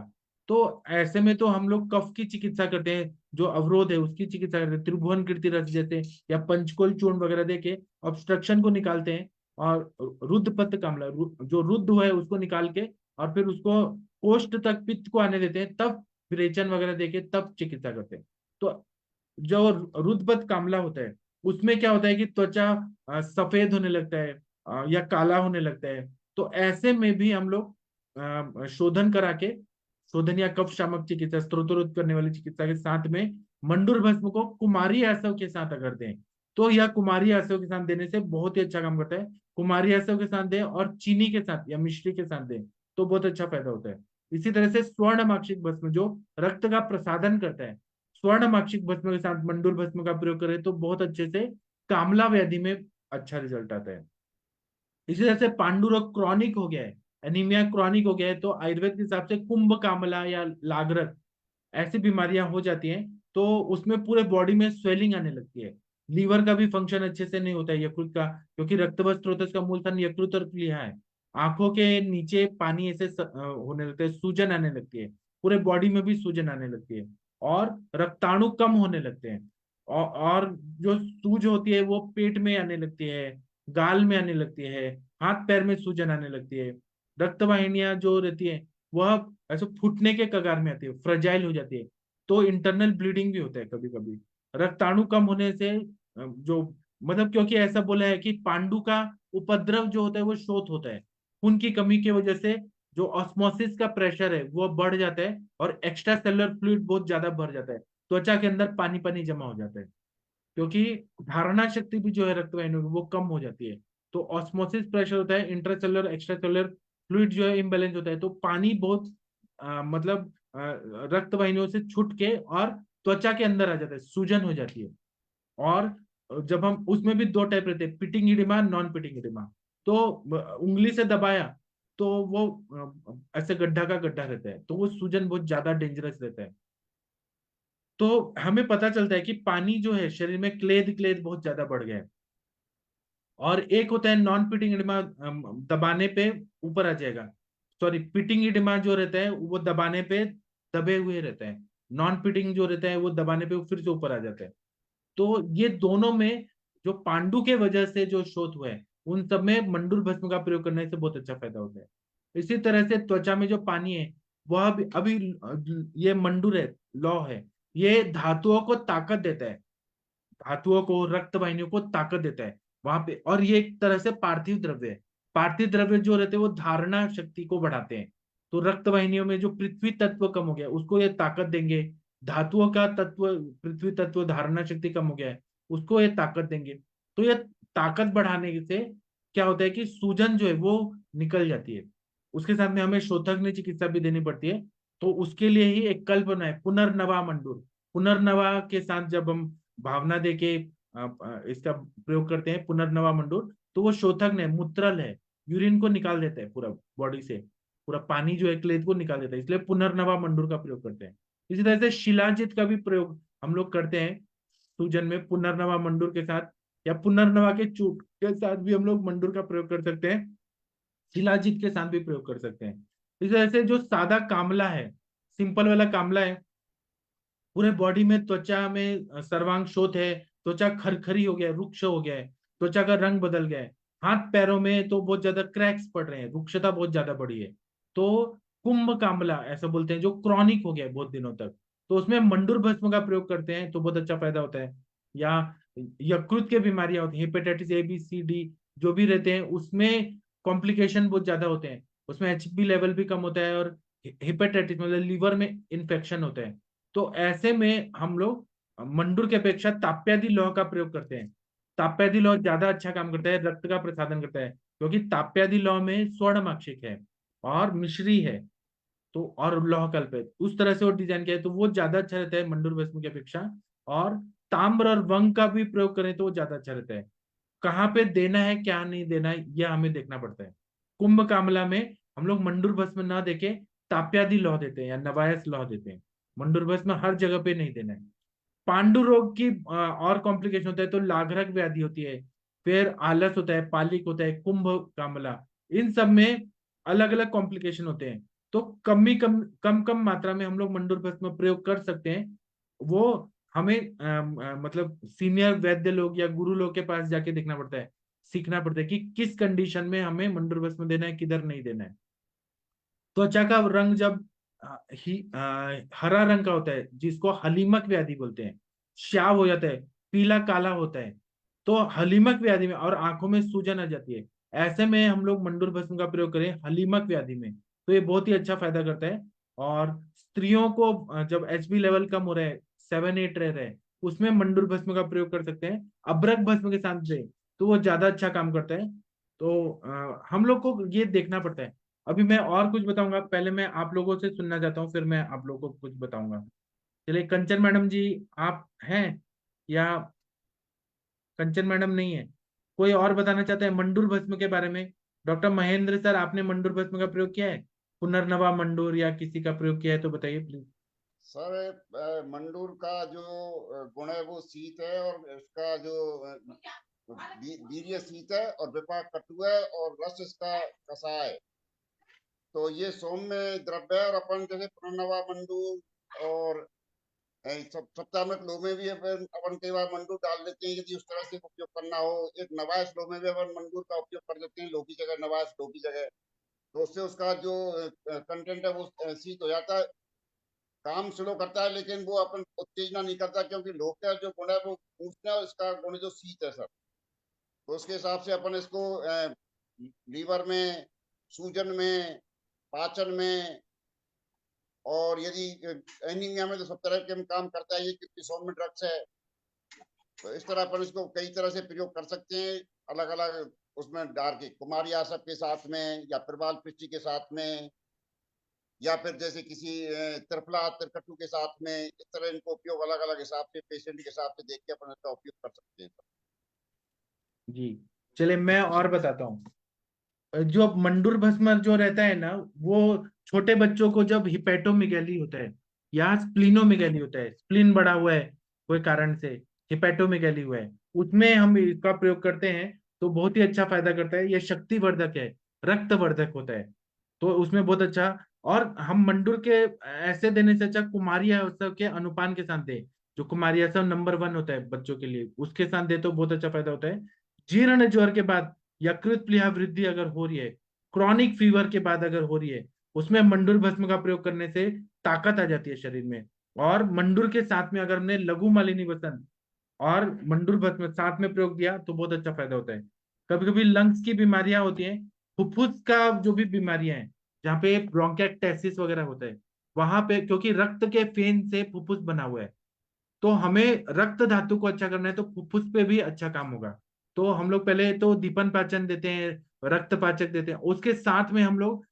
S2: तो ऐसे में तो हम लोग कफ की चिकित्सा करते हैं, जो अवरोध है उसकी चिकित्सा करते हैं, त्रिभुवन कीर्ति रस जैसे या पंचकोल चूर्ण वगैरह देके ऑब्स्ट्रक्शन को निकालते हैं। और रुद्धपत्त कामला, जो रुद्ध हुआ है उसको निकाल के और फिर उसको कोष्ठ तक पित्त को आने देते हैं, तब विरेचन वगैरह देके तब चिकित्सा करते हैं। तो जो रुद्रपथ कामला होता है उसमें क्या होता है कि त्वचा सफेद होने लगता है, या काला होने लगता है। तो ऐसे में भी हम लोग शोधन करा के, शोधन या कफ शामक चिकित्सा, स्त्रोतरोध करने वाली चिकित्सा के साथ में मंडूर भस्म को कुमारी आसव के साथ अगर दें तो यह कुमारी आसव के साथ देने से बहुत ही अच्छा काम करता है। कुमारी आसव के साथ दें और चीनी के साथ या मिश्री के साथ दें तो बहुत अच्छा फायदा होता है। इसी तरह से स्वर्ण माक्षिक भस्म जो रक्त का प्रसादन करता है, स्वर्ण माक्षिक भस्म के साथ मंडूर भस्म का प्रयोग करें तो बहुत अच्छे से कामला व्याधि में अच्छा रिजल्ट आता है। इसी तरह से पांडु रोग क्रॉनिक हो गया है, एनीमिया क्रॉनिक हो गया है, तो आयुर्वेद के हिसाब से कुंभ कामला या लागरत ऐसी बीमारियां हो जाती हैं तो उसमें पूरे बॉडी में स्वेलिंग आने लगती है। लीवर का भी फंक्शन अच्छे से नहीं होता है यकृत का, क्योंकि रक्तवत स्त्रोत का मूल स्थान यकृत और प्लीहा है। आंखों के नीचे पानी ऐसे होने लगता है, सूजन आने लगती है, पूरे बॉडी में भी सूजन आने लगती है, और रक्ताणु कम होने लगते हैं। और जो सूज होती है वो पेट में आने लगती है, गाल में आने लगती है, हाथ पैर में सूजन आने लगती है। रक्त वाहिनियां जो रहती है वह ऐसे फूटने के कगार में आती है, फ्रजाइल हो जाती है। तो इंटरनल ब्लीडिंग भी होता है कभी कभी रक्ताणु कम होने से। जो मतलब क्योंकि ऐसा बोला है कि पांडु का उपद्रव जो होता है वो शोथ होता है, खून की कमी की वजह से जो ऑस्मोसिस का प्रेशर है वो बढ़ जाता है, और एक्स्ट्रा सेलुलर फ्लूइड बहुत ज्यादा भर जाता है, त्वचा के अंदर पानी पानी जमा हो जाता है, क्योंकि धारणा शक्ति भी जो है रक्त वाहिनियों की वो कम हो जाती है। तो ऑस्मोसिस प्रेशर होता है, इंट्रासेलुलर एक्स्ट्रा सेलुलर फ्लूइड जो है इम्बेलेंस होता है, तो पानी बहुत मतलब रक्त वाहिनियों से छूट के और त्वचा के अंदर आ जाता है, सूजन हो जाती है। और जब हम उसमें भी दो टाइप रहते हैं, pitting edema, non pitting edema. तो उंगली से दबाया तो वो ऐसे गड्ढा का गड्ढा रहता है, तो वो सूजन बहुत ज्यादा डेंजरस रहता है। तो हमें पता चलता है कि पानी जो है शरीर में क्लेद क्लेद बहुत ज्यादा बढ़ गया है। और एक होता है नॉन पिटिंग इडिमा, दबाने पे ऊपर आ जाएगा। सॉरी, पिटिंग इडिमा जो रहता है वो दबाने पे दबे हुए रहता है, नॉन पिटिंग जो रहता है वो दबाने पे फिर से ऊपर आ जाता है। तो ये दोनों में जो पांडु के वजह से जो शोथ हुआ है उन सब में मंडूर भस्म का प्रयोग करने से बहुत अच्छा फायदा होता है। इसी तरह से त्वचा में जो पानी है वह भी अभी ये मंडूर है, लौ है, ये धातुओं को ताकत देता है, धातुओं को रक्त वाहिनियों को ताकत देता है वहां पे। और ये एक तरह से पार्थिव द्रव्य है। पार्थिव द्रव्य जो रहते हैं वो धारणा शक्ति को बढ़ाते हैं। तो रक्त वाहिनियों में जो पृथ्वी तत्व कम हो गया उसको ये ताकत देंगे, धातुओं का तत्व पृथ्वी तत्व धारणा शक्ति कम हो गया है उसको ये ताकत देंगे। तो ये ताकत बढ़ाने से क्या होता है कि सूजन जो है वो निकल जाती है। उसके साथ में हमें शोथकनी चिकित्सा भी देनी पड़ती है। तो उसके लिए ही एक कल्पना है पुनर्नवा मंडूर। पुनर्नवा के साथ जब हम भावना देके इसका प्रयोग करते हैं पुनर्नवा मंडूर, तो वो शोथक नहीं, मूत्रल है, यूरिन को निकाल देता है पूरा बॉडी से, पूरा पानी जो है क्लेद को निकाल देता है, इसलिए पुनर्नवा मंडूर का प्रयोग करते हैं। इसी तरह से शिलाजित का भी प्रयोग हम लोग करते हैं सूजन में पुनर्नवा मंडूर के साथ, या पुनर्नवा के चूट के साथ भी हम लोग मंडूर का प्रयोग कर सकते हैं, शिलाजीत के साथ भी प्रयोग कर सकते हैं। इस तरह से जो सादा कामला है, सिंपल वाला कामला है, पूरे बॉडी में त्वचा में सर्वांग शोथ है, त्वचा खरखरी हो गया है, रुक्ष हो गया है, त्वचा का रंग बदल गया है, हाथ पैरों में तो बहुत ज्यादा क्रैक्स पड़ रहे हैं, रुक्षता बहुत ज्यादा बढ़ी है, तो कुंभ कामला ऐसा बोलते हैं, जो क्रॉनिक हो गया है बहुत दिनों तक, तो उसमें मंडूर भस्म का प्रयोग करते हैं तो बहुत अच्छा फायदा होता है। या यकृत के बीमारियां होती हैं, hepatitis A B C D जो भी रहते हैं उसमें कॉम्प्लिकेशन बहुत ज्यादा होते हैं, उसमें एचपी लेवल भी कम होता है, और हेपेटाइटिस मतलब लीवर में इन्फेक्शन होता है। तो ऐसे में हम लोग मंडूर की अपेक्षा ताप्यादि लौह का प्रयोग करते हैं। ताप्यादि लौह ज्यादा अच्छा काम करता है, रक्त का प्रसादन करता है, क्योंकि ताप्यादि लौह में स्वर्णमाक्षिक है और मिश्री है, तो और लौह कल्प है, उस तरह से वो डिजाइन किया है, तो वो ज्यादा अच्छा रहता है मंडूर भस्म की अपेक्षा। और ताम्र और वंग का भी प्रयोग करें तो वो ज्यादा अच्छा रहता है। कहाँ पे देना है क्या नहीं देना है यह हमें देखना पड़ता है। कुंभ कामला में हम लोग मंडूर भस्म ना देके ताप्यादि लौह देते हैं या नवायस लौह देते हैं, मंडूर भस्म हर जगह पे नहीं देना है। पांडु रोग की और कॉम्प्लिकेशन होता है तो लाघरक व्याधि होती है, फिर आलस होता है, पालिक होता है, कुंभ कामला, इन सब में अलग अलग कॉम्प्लिकेशन होते हैं। तो कम कम मात्रा में हम लोग मंडूर भस्म प्रयोग कर सकते हैं। वो हमें मतलब सीनियर वैद्य लोग या गुरु लोग के पास जाके देखना पड़ता है, सीखना पड़ता है कि किस कंडीशन में हमें मंडूर भस्म देना है, किधर नहीं देना है। त्वचा का रंग जब हरा रंग का होता है जिसको हलीमक व्याधि बोलते हैं, श्याव हो जाता है, पीला काला होता है, तो हलीमक व्याधि में, और आंखों में सूजन आ जाती है, ऐसे में हम लोग मंडूर भस्म का प्रयोग करें हलीमक व्याधि में, तो ये बहुत ही अच्छा फायदा करता है। और स्त्रियों को जब एचबी लेवल कम हो रहा है, 7-8 रह रहे हैं, उसमें मंडूर भस्म का प्रयोग कर सकते हैं अभ्रक भस्म के साथ से, तो वो ज्यादा अच्छा काम करता है। तो हम लोग को ये देखना पड़ता है। अभी मैं और कुछ बताऊंगा, पहले मैं आप लोगों से सुनना चाहता हूँ, फिर मैं आप लोगों को कुछ बताऊंगा। चलिए कंचन मैडम जी, आप हैं या कंचन मैडम नहीं है? कोई और बताना चाहते हैं मंडूर भस्म के बारे में? डॉक्टर महेंद्र सर, आपने मंडूर भस्म का प्रयोग किया है? पुनर्नवा मंडूर या किसी का प्रयोग किया है तो बताइए प्लीज।
S3: सर मंडूर का जो गुण है वो शीत है, और इसका जो वीर्य शीत है, और विपाक कटु है, और रस इसका कषाय है। तो ये सौम्य द्रव्य है। और अपन जैसे प्रणवा मंडूर और सप्तामृत लो में भी अपन कई बार मंडूर डाल देते हैं, यदि उस तरह से उपयोग करना हो। एक नवास लो में भी अपन मंडूर का उपयोग कर देते हैं, लो की जगह नवास, लो की जगह। तो उससे उसका जो कंटेंट है वो शीत हो जाता है। काम स्लो करता है, लेकिन वो अपन उत्तेजना नहीं करता, क्योंकि लोग का जो गुण है वो पूछते हैं, और इसका गुण जो शीत है सर। तो उसके हिसाब से अपन इसको लीवर में, सूजन में, पाचन में, और यदि एनीमिया में तो सब तरह के काम करता है ये, क्योंकि सौम्य ड्रग्स है। तो इस तरह अपन इसको कई तरह से प्रयोग कर सकते हैं, अलग अलग उसमें डाल के, कुमारी आसप के साथ में, या प्रवाल पृष्टि के साथ में, या फिर जैसे किसी त्रिफला त्रिकटु के साथ में। इस तरह इनको उपयोग अलग अलग हिसाब से, पेशेंट के हिसाब से देख के अपन इसका उपयोग कर सकते हैं।
S2: जी, चलिए मैं और बताता हूँ। जो मंडूर भस्म जो रहता है ना, वो छोटे बच्चों को जब हिपेटोमेगैली होता है या स्प्लीनोमेगैली होता है, स्प्लीन बड़ा हुआ है कोई कारण से, हिपेटोमेगैली हुआ है, उसमें हम इसका प्रयोग करते हैं तो बहुत ही अच्छा फायदा करता है। ये शक्तिवर्धक है, रक्तवर्धक होता है, तो उसमें बहुत अच्छा। और हम मंडूर के ऐसे देने से अच्छा कुमारिया उत्सव के अनुपान के साथ दे, जो कुमारिया उत्सव नंबर 1 होता है बच्चों के लिए, उसके साथ दे तो बहुत अच्छा फायदा होता है। जीर्ण ज्वर के बाद, यकृत प्लीहा वृद्धि अगर हो रही है, क्रॉनिक फीवर के बाद अगर हो रही है, उसमें मंडूर भस्म का प्रयोग करने से ताकत आ जाती है शरीर में। और मंडूर के साथ में अगर हमने लघु मालिनी वसन और मंडूर भस्म साथ में प्रयोग दिया तो बहुत अच्छा फायदा होता है। कभी कभी लंग्स की बीमारियां होती हैं, फुफ्फुस का जो भी बीमारियां हैं, जहाँ पे ब्रोंकाइटिस वगैरह होता है, वहां पे क्योंकि रक्त के फेन से फुफ्फुस बना हुआ है, तो हमें रक्त धातु को अच्छा करना है, तो फुफ्फुस पे भी अच्छा काम होगा। तो हम लोग पहले तो दीपन पाचन देते हैं, रक्त पाचक देते हैं, उसके साथ में हम लोग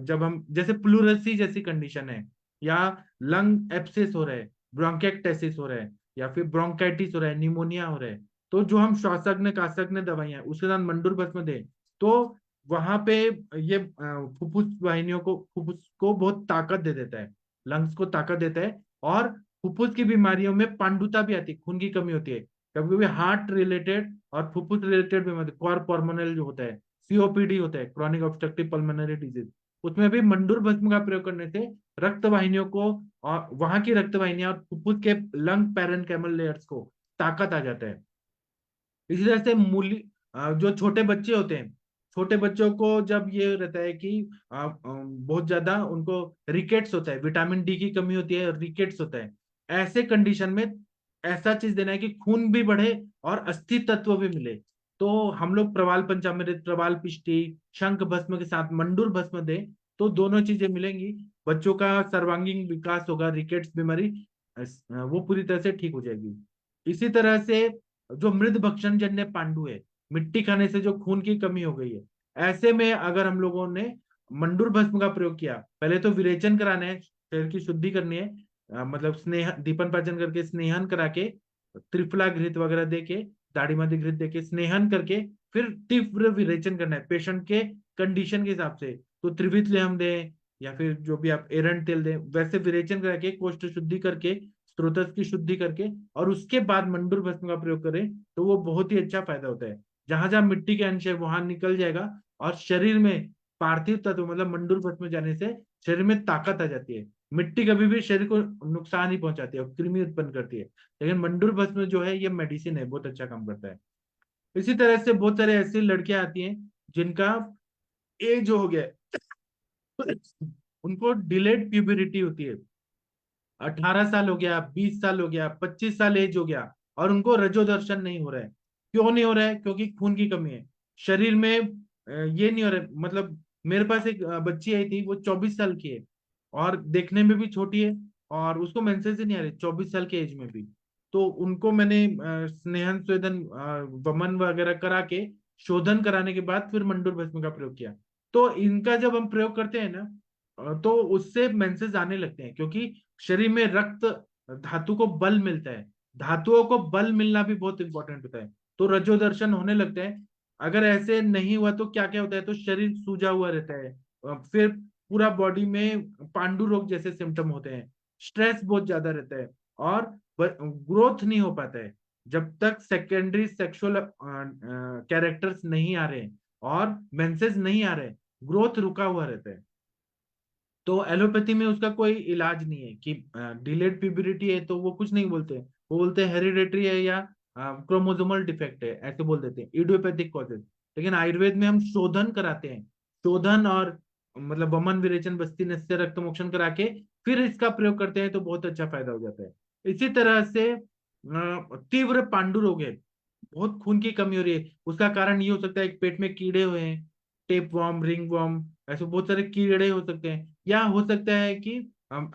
S2: जब हम जैसे प्लूरसी जैसी कंडीशन है, या लंग एब्सेस हो रहा है, ब्रोंकाइटिस हो रहा है, या फिर ब्रोंकाइटिस हो रहा है, निमोनिया हो रहा है, तो जो हम श्वासज्ञ काशज्ञ दवाइयां उसके साथ मंडूर भस्म दें, तो वहां पे ये फुफ्फुस वाहिनियों को, फुफ्फुस को बहुत ताकत दे देता है, लंग्स को ताकत देता है। और फुफ्फुस की बीमारियों में पांडुता भी आती है, खून की कमी होती है, कभी कभी हार्ट रिलेटेड और फुफ्फुस रिलेटेड बीमारी, कॉर्पोर्मोनल जो होता है, सीओपीडी होता है, क्रॉनिक ऑब्स्ट्रक्टिव पल्मोनरी डिजीज, उसमें भी मंडूर भस्म का प्रयोग करने से रक्त वाहिनियों को, और वहां की रक्त वाहिनियां और फुफ्फुस के लंग पैरेनकाइमल लेयर्स को ताकत आ जाता है। इसी तरह से मूली, जो छोटे बच्चे होते हैं, छोटे बच्चों को जब ये रहता है कि बहुत ज्यादा उनको रिकेट्स होता है, विटामिन डी की कमी होती है, रिकेट्स होता है, ऐसे कंडीशन में ऐसा चीज देना है कि खून भी बढ़े और अस्थि तत्व भी मिले। तो हम लोग प्रवाल पंचामृत, प्रवाल पिष्टी, शंख भस्म के साथ मंडूर भस्म दे, तो दोनों चीजें मिलेंगी, बच्चों का सर्वांगीण विकास होगा, रिकेट्स बीमारी वो पूरी तरह से ठीक हो जाएगी। इसी तरह से जो मृद भक्षण जन्य पांडु है, मिट्टी खाने से जो खून की कमी हो गई है, ऐसे में अगर हम लोगों ने मंडूर भस्म का प्रयोग किया, पहले तो विरेचन कराना है, शरीर की शुद्धि करनी है, मतलब स्नेह दीपन पाचन करके स्नेहन करा के, त्रिफला घृत वगैरह दे के, दाढ़ी मध्य घृत दे के स्नेहन करके, फिर तीव्र विरेचन करना है पेशेंट के कंडीशन के हिसाब से। तो त्रिवित हम दें, या फिर जो भी आप एरंड तेल दें, वैसे विरेचन करा के कोष्ठ शुद्धि करके, स्त्रोतस की शुद्धि करके, और उसके बाद मंडूर भस्म का प्रयोग करें, तो वो बहुत ही अच्छा फायदा होता है। जहां जहां मिट्टी के अंश है वहां निकल जाएगा, और शरीर में पार्थिव तत्व मतलब मंडूर भस्म जाने से शरीर में ताकत आ जाती है। मिट्टी कभी भी शरीर को नुकसान ही पहुंचाती है और कृमि उत्पन्न करती है, लेकिन मंडूर भस्म जो है ये मेडिसिन है, बहुत अच्छा काम करता है। इसी तरह से बहुत सारे ऐसी लड़कियां आती हैं जिनका एज हो गया है, उनको डिलेड प्यूबरिटी होती है, 18 साल हो गया, 20 साल हो गया, 25 साल एज हो गया, और उनको रजो दर्शन नहीं हो रहा है। क्यों नहीं हो रहा है? क्योंकि खून की कमी है शरीर में। ये नहीं हो रहा है, मतलब मेरे पास एक बच्ची आई थी, वो 24 साल की है, और देखने में भी छोटी है, और उसको मेंसेस ही नहीं आ रही 24 साल के एज में भी। तो उनको मैंने स्नेहन स्वेदन वमन वगैरह करा के, शोधन कराने के बाद फिर मंडूर भस्म का प्रयोग किया। तो इनका जब हम प्रयोग करते हैं ना, तो उससे मेंसेस आने लगते हैं, क्योंकि शरीर में रक्त धातु को बल मिलता है, धातुओं को बल मिलना भी बहुत इंपॉर्टेंट होता है, तो रजो दर्शन होने लगते हैं। अगर ऐसे नहीं हुआ तो क्या क्या होता है, तो शरीर सूजा हुआ रहता है, फिर पूरा बॉडी में पांडु रोग जैसे सिम्टम होते हैं, स्ट्रेस बहुत ज्यादा रहता है और ग्रोथ नहीं हो पाता है जब तक सेकेंडरी सेक्सुअल कैरेक्टर्स नहीं आ रहे और मेंसेस नहीं आ रहे, ग्रोथ रुका हुआ रहता है। तो एलोपैथी में उसका कोई इलाज नहीं है कि डिलेड प्यूबरिटी है तो वो कुछ नहीं बोलते, वो बोलते हैं हेरिडेटरी है या क्रोमोसोमल डिफेक्ट है, ऐसे बोल देते हैं इडियोपैथिक कॉजेज। लेकिन आयुर्वेद में हम शोधन कराते हैं, शोधन और मतलब वमन विरेचन बस्ती नस्य रक्त मोक्षण करा के फिर इसका प्रयोग करते हैं तो बहुत अच्छा फायदा हो जाता है। इसी तरह से तीव्र पांडु रोग है, बहुत खून की कमी हो रही है, उसका कारण ये हो सकता है कि पेट में कीड़े हुए हैं, टेप वॉर्म, रिंग वॉर्म, ऐसे बहुत सारे कीड़े हो सकते हैं, या हो सकता है कि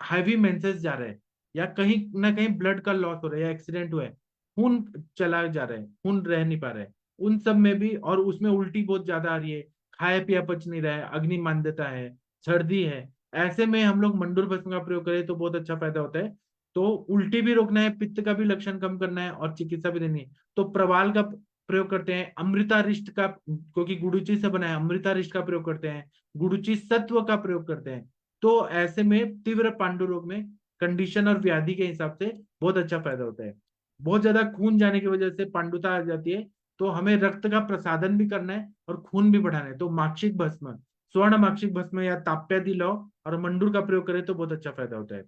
S2: हैवी मेंसेस जा रहे हैं, या कहीं ना कहीं ब्लड का लॉस हो रहा है या एक्सीडेंट हुआ है, खून चला जा रहा है, खून रह नहीं पा रहा है, उन सब में भी, और उसमें उल्टी बहुत ज्यादा आ रही है, खाया पिया पच नहीं रहा है, अग्नि मांद्यता है, सर्दी है, ऐसे में हम लोग मंडूर भस्म का प्रयोग करें तो बहुत अच्छा फायदा होता है। तो उल्टी भी रोकना है, पित्त का भी लक्षण कम करना है और चिकित्सा भी देनी है, तो प्रवाल का प्रयोग करते हैं, अमृतारिष्ट का, क्योंकि गुडुची से बना है, अमृतारिष्ट का प्रयोग करते हैं, गुडुची सत्व का प्रयोग करते हैं। तो ऐसे में तीव्र पांडु रोग में कंडीशन और व्याधि के हिसाब से बहुत अच्छा फायदा होता है। बहुत ज्यादा खून जाने की वजह से पांडुता आ जाती है, तो हमें रक्त का प्रसादन भी करना है और खून भी बढ़ाना है, तो माक्षिक भस्म, स्वर्ण माक्षिक भस्म या ताप्यादि लो और मंडूर का प्रयोग करें तो बहुत अच्छा फायदा होता है।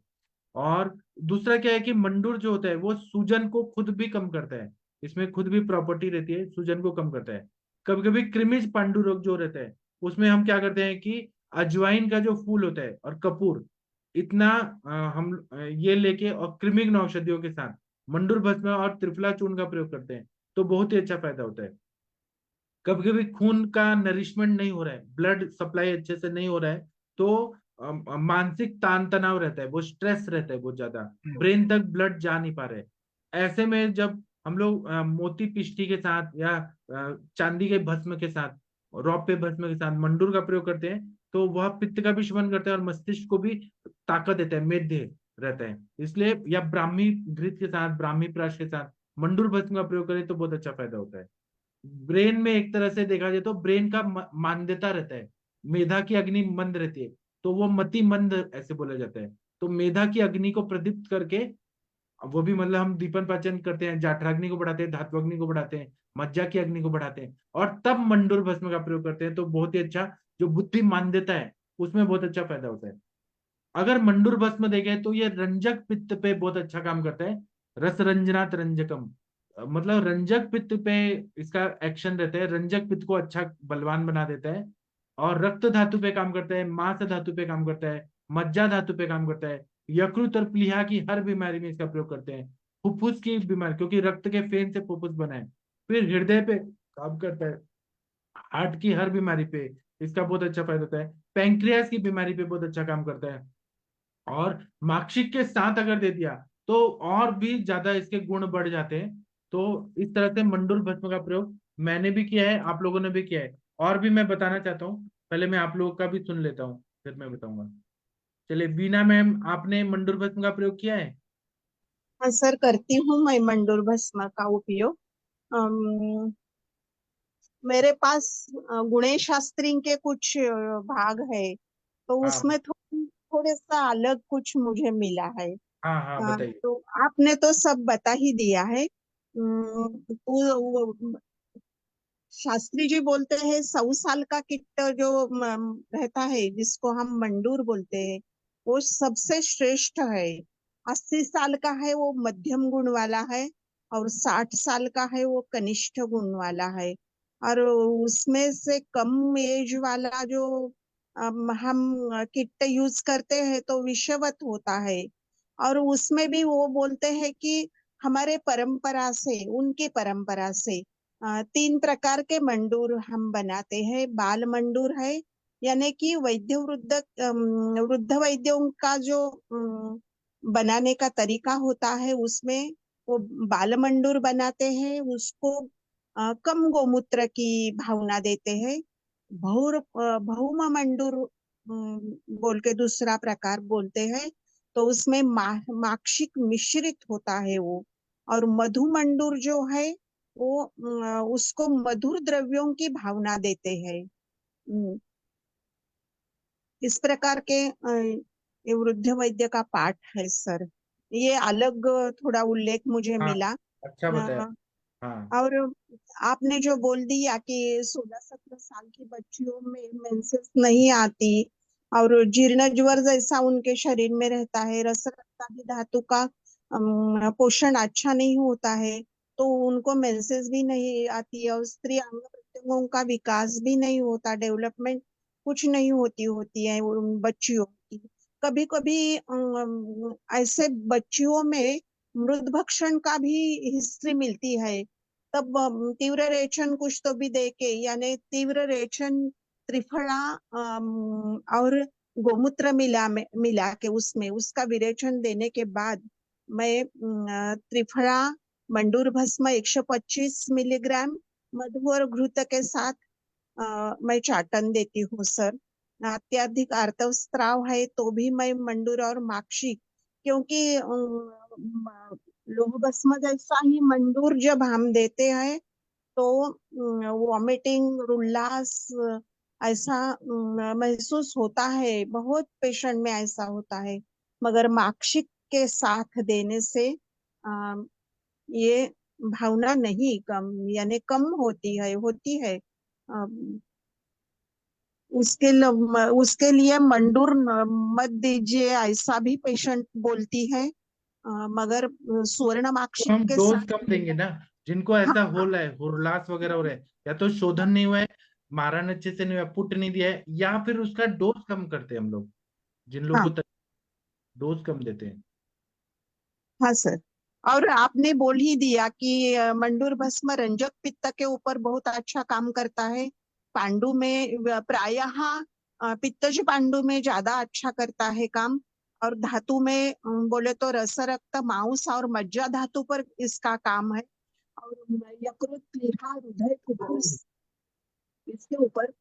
S2: और दूसरा क्या है कि मंडूर जो होता है वो सूजन को खुद भी कम करता है, इसमें खुद भी प्रॉपर्टी रहती है, सूजन को कम करता है। कभी कभी कृमिज पांडु रोग जो रहता है उसमें हम क्या करते हैं कि अजवाइन का जो फूल होता है और कपूर, इतना हम ये लेके और कृमिघ्न औषधियों के साथ मंडूर भस्म और त्रिफला चूर्ण का प्रयोग करते हैं तो बहुत ही अच्छा फायदा होता है। कभी कभी खून का नरिशमेंट नहीं हो रहा है, ब्लड सप्लाई अच्छे से नहीं हो रहा है, तो मानसिक तान तनाव रहता है, वो स्ट्रेस रहता है बहुत ज्यादा, ब्रेन तक ब्लड जा नहीं पा रहे, ऐसे में जब हम लोग मोती पिष्टी के साथ या चांदी के भस्म के साथ, रौप्य भस्म के साथ मंडूर का प्रयोग करते हैं तो वह पित्त का भी शमन करता है और मस्तिष्क को भी ताकत देता है, मेद रहता है, इसलिए, या ब्राह्मी घृत के साथ, ब्राह्मी प्राश के साथ मंडूर भस्म का प्रयोग करें तो बहुत अच्छा फायदा होता है। ब्रेन में एक तरह से देखा जाए तो ब्रेन का मान्यता रहता है, मेधा की अग्नि मंद रहती है तो वो मति मंद ऐसे बोला जाता है, तो मेधा की अग्नि को प्रदीप्त करके, वो भी मतलब हम दीपन पाचन करते हैं, जाठराग्नि को बढ़ाते हैं, धात्वाग्नि को बढ़ाते हैं, मज्जा की अग्नि को बढ़ाते हैं और तब मंडूर भस्म का प्रयोग करते हैं तो बहुत ही अच्छा, जो बुद्धि मान्यता है उसमें बहुत अच्छा फायदा होता है। अगर मंडूर भस्म देखें तो ये रंजक पित्त पे बहुत अच्छा काम करता है, रस रंजनात रंजकम, मतलब रंजक पित्त पे इसका एक्शन रहता है, रंजक पित्त को अच्छा बलवान बना देता है, और रक्त धातु पे काम करता है, मांस धातु पे काम करता है, मज्जा धातु पे काम करता है, यकृत और प्लीहा की हर बीमारी में इसका प्रयोग करते हैं, फुफ्फुस की बीमारी, क्योंकि रक्त के फेन से फुफ्फुस बना है, फिर हृदय पे काम करता है, हार्ट की हर बीमारी पे इसका बहुत अच्छा फायदा होता है, पैंक्रियास की बीमारी पे बहुत अच्छा काम करता है, और मार्कशीट के साथ अगर दे दिया तो और भी ज्यादा इसके गुण बढ़ जाते हैं। तो इस तरह से मंडूर भस्म का प्रयोग मैंने भी किया है, आप लोगों ने भी किया है, और भी मैं बताना चाहता हूँ, पहले मैं आप लोगों का भी सुन लेता हूँ फिर मैं बताऊंगा। चलिए बीना मैम, आपने मंडूर भस्म का प्रयोग किया है?
S4: हाँ सर, करती हूँ मैं मंडूर भस्म का उपयोग। मेरे पास गुणेश शास्त्री के कुछ भाग है, तो
S2: हाँ
S4: उसमें थोड़े सा अलग कुछ मुझे मिला है।
S2: हाँ हाँ, बताइए।
S4: तो आपने तो सब बता ही दिया है। वो शास्त्री जी बोलते हैं 100 साल का किट्ट जो रहता है, जिसको हम मंडूर बोलते हैं, वो सबसे श्रेष्ठ है। 80 साल का है वो मध्यम गुण वाला है, और 60 साल का है वो कनिष्ठ गुण वाला है। और उसमें से कम एज वाला जो हम किट यूज करते हैं तो विषवत होता है। और उसमें भी वो बोलते हैं कि हमारे परंपरा से, उनकी परंपरा से 3 प्रकार के मंडूर हम बनाते हैं। बाल मंडूर है, यानी कि वृद्ध वैद्यों का जो बनाने का तरीका होता है, उसमें वो बाल मंडूर बनाते हैं, उसको कम गोमूत्र की भावना देते हैं। भौम मंडूर बोल के दूसरा प्रकार बोलते हैं, तो उसमें माक्षिक मिश्रित होता है वो। और मधु मंडूर जो है वो उसको मधुर द्रव्यों की भावना देते हैं। इस प्रकार के ये वृद्ध वैद्य का पाठ है सर। ये अलग थोड़ा उल्लेख मुझे
S2: हाँ,
S4: मिला।
S2: अच्छा बताया।
S4: अ,
S2: हाँ
S4: और आपने जो बोल दिया कि 16-17 साल की बच्चियों में मेंसेस नहीं आती और जीर्ण ज्वर जैसा उनके शरीर में रहता है, रस रक्तादि धातु का पोषण अच्छा नहीं होता है, तो उनको मेंसेस भी नहीं आती और स्त्री अंग प्रत्यंगों का विकास भी नहीं होता, डेवलपमेंट कुछ नहीं होती है उन बच्चियों की। कभी कभी ऐसे बच्चियों में मृद भक्षण का भी हिस्ट्री मिलती है। तब तीव्र रेचन कुछ तो भी दे के, यानी तीव्र रेचन त्रिफला और गोमूत्र मिला के उसमें उसका विरेचन देने के बाद मैं त्रिफला मंडूर भस्म 125 मिलीग्राम मधु और घृत के साथ मैं चाटन देती हूँ सर। अत्यधिक आर्तवस्त्राव है तो भी मैं मंडूर और माक्षी, क्योंकि लोह भस्म जैसा ही मंडूर जब हम देते हैं तो वॉमिटिंग उल्लास ऐसा महसूस होता है, बहुत पेशेंट में ऐसा होता है। मगर माक्षिक के साथ देने से अ, ये भावना नहीं कम, यानी कम होती है। उसके लिए मंडूर मत दीजिए ऐसा भी पेशेंट बोलती है। मगर
S2: तो
S4: सुवर्णमाक्षी
S2: हम
S4: के
S2: डोज
S4: साथ
S2: कम देंगे ना, जिनको
S4: हाँ
S2: ऐसा हो
S4: हाँ
S2: रहा है, हुरलास वगैरह हो रहा है, या तो शोधन नहीं हुआ है, मारन अच्छे से नहीं हुआ, पुट नहीं दिया है, या फिर उसका डोज कम करते हैं हम लोग, जिन लोग
S4: हाँ
S2: को डोज कम देते हैं।
S4: हाँ सर। और आपने बोल ही दिया कि मंडूर भस्म रंजक पित्त के ऊपर बहुत अच्छा काम करता है। पांडु में प्रायः पित्तज पांडु में ज्यादा अच्छा करता है काम। और धातु में बोले तो रस रक्त मांस और मज्जा धातु पर इसका काम है। और यकृत प्लीहा हृदय फुफ्फुस इसके ऊपर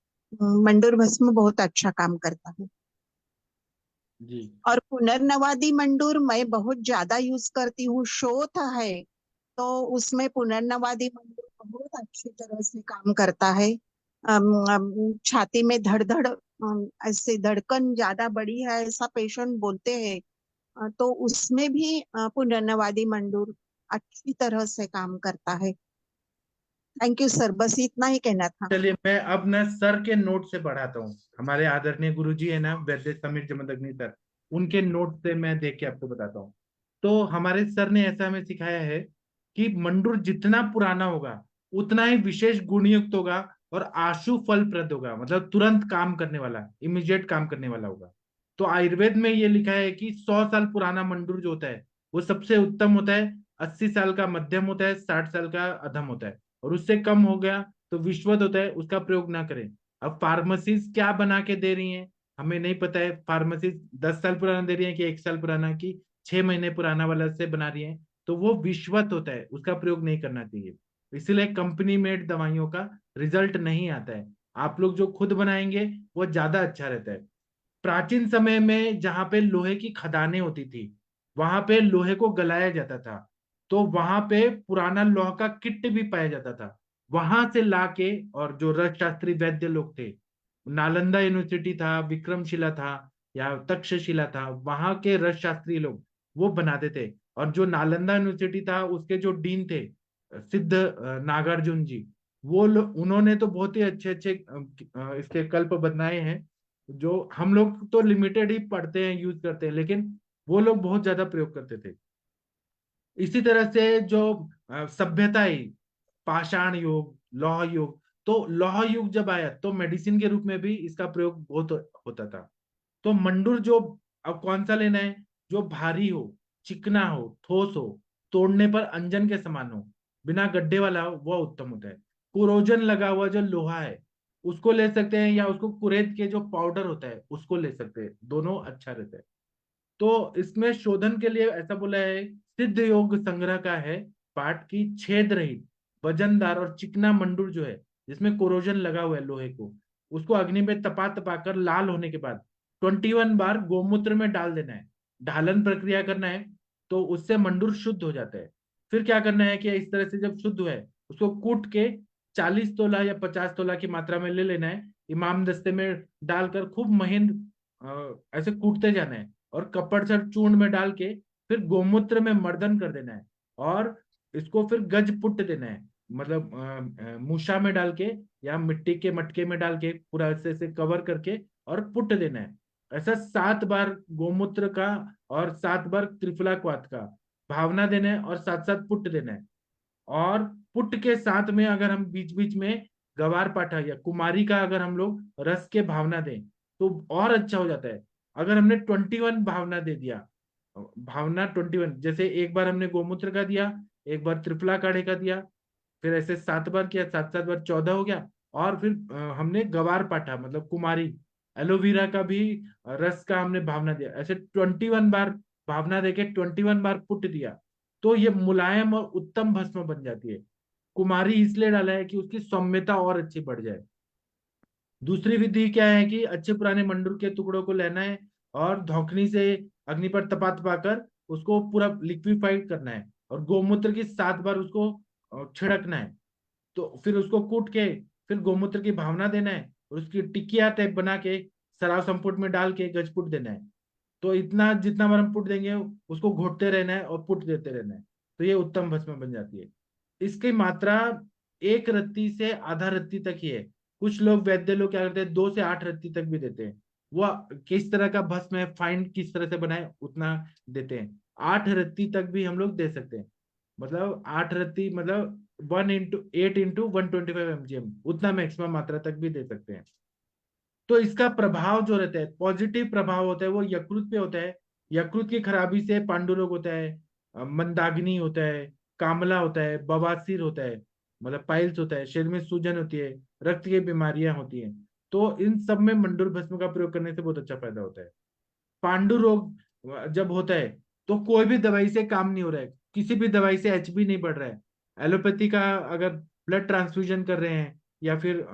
S4: मंडूर भस्म बहुत अच्छा काम करता है।
S2: जी
S4: और पुनर्नवादी मंडूर मैं बहुत ज्यादा यूज करती हूँ, शोथ है तो उसमें पुनर्नवादी मंडूर बहुत अच्छी तरह से काम करता है। छाती में धड़ धड़ ऐसे धड़कन ज्यादा बड़ी है ऐसा पेशेंट बोलते हैं, तो उसमें भी पुनर्नवादी मंडूर अच्छी तरह से काम करता है। थैंक यू सर, बस इतना ही कहना था।
S2: चलिए, मैं अब ना सर के नोट से बढ़ाता हूँ। हमारे आदरणीय गुरुजी है ना, वैद्य समीर जमदग्नि सर, उनके नोट से मैं देख के आपको बताता हूँ। तो हमारे सर ने ऐसा हमें सिखाया है कि मंडूर जितना पुराना होगा उतना ही विशेष गुणयुक्त होगा और आशु फलप्रद होगा, मतलब तुरंत काम करने वाला, इमीडिएट काम करने वाला होगा। तो आयुर्वेद में ये लिखा है कि 100 साल पुराना मंडूर जो होता है वो सबसे उत्तम होता है, 80 साल का मध्यम होता है, 60 साल का अधम होता है, और उससे कम हो गया तो विश्वत होता है, उसका प्रयोग ना करें। अब फार्मेसीज क्या बना के दे रही हैं हमें नहीं पता है। फार्मेसीज 10 साल पुराना दे रही है कि 1 साल पुराना की 6 महीने पुराना वाला से बना रही है, तो वो विश्वत होता है, उसका प्रयोग नहीं करना चाहिए। इसलिए कंपनी मेड दवाइयों का रिजल्ट नहीं आता है। आप लोग जो खुद बनाएंगे वो ज्यादा अच्छा रहता है। प्राचीन समय में जहां पे लोहे की खदानें होती थी, वहां पे लोहे को गलाया जाता था, तो वहां पे पुराना लोहा का किट भी पाया जाता था। वहां से लाके, और जो रसशास्त्री वैद्य लोग थे, नालंदा यूनिवर्सिटी था, विक्रमशिला था या तक्षशिला था, वहां के रसशास्त्री लोग वो बनाते थे। और जो नालंदा यूनिवर्सिटी था उसके जो डीन थे, सिद्ध नागार्जुन जी, उन्होंने तो बहुत ही अच्छे अच्छे इसके कल्प बनाए हैं, जो हम लोग तो लिमिटेड ही पढ़ते हैं, यूज करते हैं, लेकिन वो लोग बहुत ज्यादा प्रयोग करते थे। इसी तरह से जो सभ्यता आई, पाषाण युग, लौह युग, तो लौह युग जब आया तो मेडिसिन के रूप में भी इसका प्रयोग बहुत होता था। तो मंडूर जो, अब कौन सा लेना है, जो भारी हो, चिकना हो, ठोस हो, तोड़ने पर अंजन के समान हो, बिना गड्ढे वाला हो, वह उत्तम होता है। कुरोजन लगा हुआ जो लोहा है उसको ले सकते हैं, या उसको कुरेद के जो पाउडर होता है उसको ले सकते हैं, दोनों अच्छा रहता है। तो इसमें शोधन के लिए ऐसा बोला है, सिद्ध योग संग्रह का है पाठ की, छेद रहित वजनदार और चिकना मंडूर जो है, जिसमें कोरोजन लगा हुआ है लोहे को, उसको अग्नि में तपा तपा कर लाल होने के बाद 21 बार गोमूत्र में डाल देना है, ढालन प्रक्रिया करना है, तो उससे मंडूर शुद्ध हो जाता है। फिर क्या करना है कि इस तरह से जब शुद्ध हुआ है उसको कूट के 40 तोला या 50 तोला की मात्रा में ले लेना है, इमाम दस्ते में डालकर खूब महीन ऐसे कूटते जाना है। और कपड़सर चूर्ण में डाल के फिर गोमूत्र में मर्दन कर देना है, और इसको फिर गज पुट देना है, मतलब मूसा में डाल के या मिट्टी के मटके में डाल के पूरा ऐसे से कवर करके और पुट देना है। ऐसा 7 बार गोमूत्र का और 7 बार त्रिफला क्वाथ का भावना देना है और साथ साथ पुट देना है। और पुट के साथ में अगर हम बीच बीच में गवार पाठा या कुमारी का अगर हम लोग रस के भावना दें तो और अच्छा हो जाता है। अगर हमने 21 भावना दे दिया, भावना 21, जैसे एक बार हमने गोमूत्र का दिया, एक बार त्रिफला काढ़े का दिया, फिर ऐसे 7 बार किया, 7 7 बार 14 हो गया। और फिर हमने गवार पाठा मतलब कुमारी एलोवेरा का भी रस का हमने भावना दिया, ऐसे 21 बार भावना देके 21 बार पुट दिया, तो ये मुलायम और उत्तम भस्म बन जाती है। कुमारी इसलिए डाला है कि उसकी सौम्यता और अच्छी बढ़ जाए। दूसरी विधि क्या है कि अच्छे पुराने मंडूर के टुकड़ों को लेना है और धौखनी से अग्नि पर तपा तपा कर उसको पूरा लिक्विफाइड करना है, और गोमूत्र की 7 बार उसको छिड़कना है। तो फिर उसको कूट के फिर गोमूत्र की भावना देना है और उसकी टिकिया टाइप बना के सराव संपुट में डाल के गजपुट देना है। तो इतना जितना बार हम पुट देंगे उसको घोटते रहना है और पुट देते रहना है, तो ये उत्तम भस्म बन जाती है। इसकी मात्रा 1 रत्ती से आधा रत्ती तक ही है। कुछ लोग वैद्य लोग क्या करते हैं 2 से 8 रत्ती तक भी देते हैं। वो किस तरह का भस्म है, फाइन किस तरह से बनाए उतना देते हैं। 8 रत्ती तक भी हम लोग दे सकते हैं, मतलब 8 रत्ती मतलब 1 × 8 × 125 mgm, उतना मैक्सिमम मात्रा तक भी दे सकते हैं। तो इसका प्रभाव जो रहता है, पॉजिटिव प्रभाव होता है, वो यकृत पे होता है। यकृत की खराबी से पांडुरोग होता है, मंदाग्नि होता है, कामला होता है, बवासीर होता है, मतलब पाइल्स होता है, शरीर में सूजन होती है, रक्त की बीमारियां होती हैं। तो इन सब में मंडूर भस्म का प्रयोग करने से बहुत अच्छा फायदा होता है। पांडु रोग जब होता है तो कोई भी दवाई से काम नहीं हो रहा है, किसी भी दवाई से एचबी नहीं बढ़ रहा है। एलोपैथी का अगर ब्लड ट्रांसफ्यूजन कर रहे हैं या फिर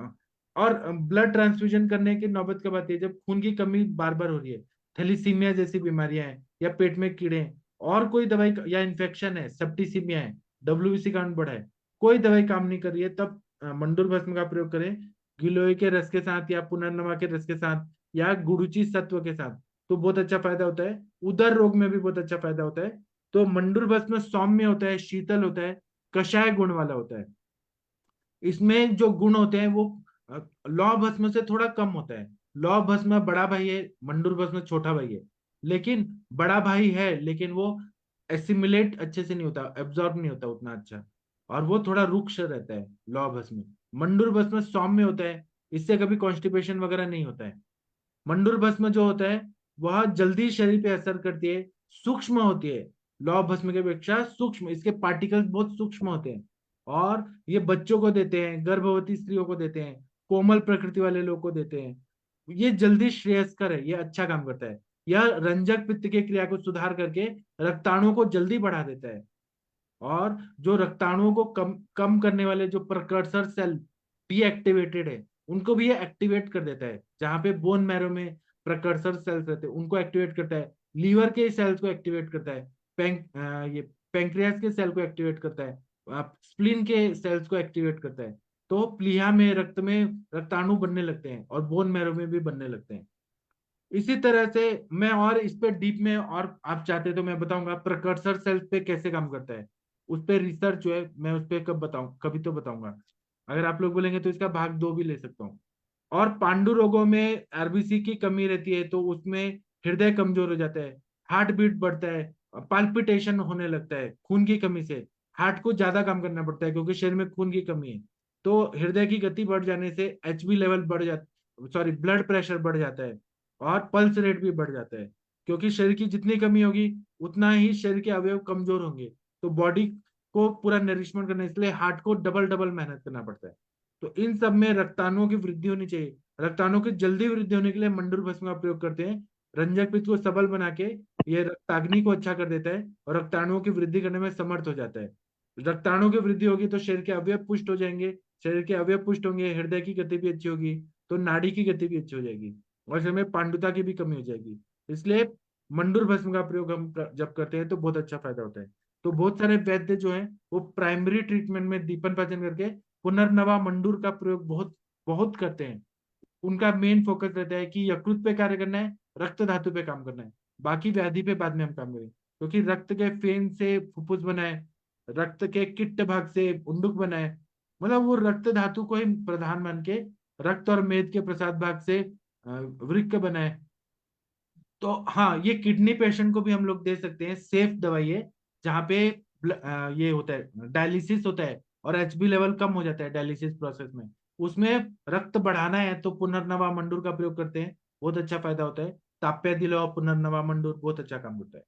S2: और ब्लड ट्रांसफ्यूजन करने की नौबत कब आती है, जब खून की कमी बार बार हो रही है, थैलीसीमिया जैसी बीमारियां हैं, या पेट में कीड़े हैं, और कोई दवाई या इन्फेक्शन है, सेप्टिसीमिया है, डब्ल्यूबीसी काउंट बढ़ा है, कोई दवाई काम नहीं कर रही है, तब मंडूर भस्म का प्रयोग करें। गिलोय के रस के साथ या पुनर्नवा के रस के साथ या गुड़ुची सत्व के साथ, तो बहुत अच्छा फायदा होता है। उदर रोग में भी बहुत अच्छा फायदा होता है। तो मंडूर भस्म सौम्य होता है, शीतल होता है, कषाय गुण वाला होता है। इसमें जो गुण होते हैं वो लौ भस्म से थोड़ा कम होता है। लौ भस्म बड़ा भाई है, मंडूर भस्म छोटा भाई है, लेकिन बड़ा भाई है लेकिन वो एसिमिलेट अच्छे से नहीं होता, एब्जॉर्ब नहीं होता उतना अच्छा, और वो थोड़ा रुक्ष रहता है लौ भस्म। मंडूर भस्म सौम्य होता है, इससे कभी कॉन्स्टिपेशन वगैरह नहीं होता है। मंडूर भस्म जो होता है वह जल्दी शरीर पे असर करती है, सूक्ष्म होती है, लौह भस्म के अपेक्षा सूक्ष्म, इसके पार्टिकल्स बहुत सूक्ष्म होते हैं। और ये बच्चों को देते हैं, गर्भवती स्त्रियों को देते हैं, कोमल प्रकृति वाले लोग को देते हैं। ये जल्दी श्रेयस्कर है, ये अच्छा काम करता है। यह रंजक पित्त की क्रिया को सुधार करके रक्ताणुओं को जल्दी बढ़ा देता है। और जो रक्ताणुओं को कम कम करने वाले जो प्रकर्सर सेल डीएक्टिवेटेड है, उनको भी ये एक्टिवेट कर देता है। जहां पे बोन मैरो में प्रकर्सर सेल्स रहते हैं उनको एक्टिवेट करता है, लीवर के सेल्स को एक्टिवेट करता है, ये पैंक्रियास के सेल को एक्टिवेट करता है, स्प्लीन के सेल्स को एक्टिवेट करता है। तो प्लीहा में रक्त में रक्ताणु बनने लगते हैं और बोन मैरो में भी बनने लगते हैं। इसी तरह से मैं और इस पे डीप में, और आप चाहते तो मैं बताऊंगा प्रकर्सर सेल्स पे कैसे काम करता है। उस पे रिसर्च जो है मैं उस पे कब बताऊं, कभी तो बताऊंगा। अगर आप लोग बोलेंगे तो इसका भाग 2 भी ले सकता हूँ। और पांडु रोगों में आरबीसी की कमी रहती है तो उसमें हृदय कमजोर हो जाता है, हार्ट बीट बढ़ता है, पाल्पिटेशन होने लगता है खून की कमी से। हार्ट को ज्यादा काम करना पड़ता है क्योंकि शरीर में खून की कमी है। तो हृदय की गति बढ़ जाने से एचबी लेवल बढ़ जाता, सॉरी ब्लड प्रेशर बढ़ जाता है, और पल्स रेट भी बढ़ जाता है। क्योंकि शरीर की जितनी कमी होगी उतना ही शरीर के अवयव कमजोर होंगे। तो बॉडी को पूरा नरिशमेंट करने इसलिए हार्ट को डबल डबल मेहनत करना पड़ता है। तो इन सब में रक्ताणुओं की वृद्धि होनी चाहिए। रक्ताणुओं की जल्दी वृद्धि होने के लिए मंडूर भस्म का प्रयोग करते हैं। रंजक पित्त को सबल बना के ये रक्ताग्नि को अच्छा कर देता है और रक्ताणुओं की वृद्धि करने में समर्थ हो जाता है। रक्ताणुओं की वृद्धि होगी तो शरीर के अवयव पुष्ट हो जाएंगे, शरीर के अवयव पुष्ट होंगे, हृदय की गति भी अच्छी होगी, तो नाड़ी की गति भी अच्छी हो जाएगी, और शरीर में पांडुता की भी कमी हो जाएगी। इसलिए मंडूर भस्म का प्रयोग हम जब करते हैं तो बहुत अच्छा फायदा होता है। तो बहुत सारे वैद्य जो है वो प्राइमरी ट्रीटमेंट में दीपन पाचन करके पुनर्नवा मंडूर का प्रयोग बहुत बहुत करते हैं। उनका मेन फोकस रहता है कि यकृत पे कार्य करना है, रक्त धातु पे काम करना है। बाकी व्याधि पे बाद में हम काम करेंगे। क्योंकि रक्त के फेन से फुफ्फुस बना है, रक्त के किट्ट भाग से उंडुक बना है, मतलब वो रक्त धातु को ही प्रधान मान के रक्त और मेद के प्रसाद भाग से वृक्क बना है। तो हाँ, ये किडनी पेशेंट को भी हम लोग दे सकते हैं, सेफ दवाई है, जहाँ पे ये होता है, डायलिसिस होता है और एचबी लेवल कम हो जाता है डायलिसिस प्रोसेस में। उसमें रक्त बढ़ाना है तो पुनर्नवा मंडूर का प्रयोग करते हैं, बहुत अच्छा फायदा होता है। ताप्य दिलो पुनर्नवा मंडूर बहुत अच्छा काम करता है।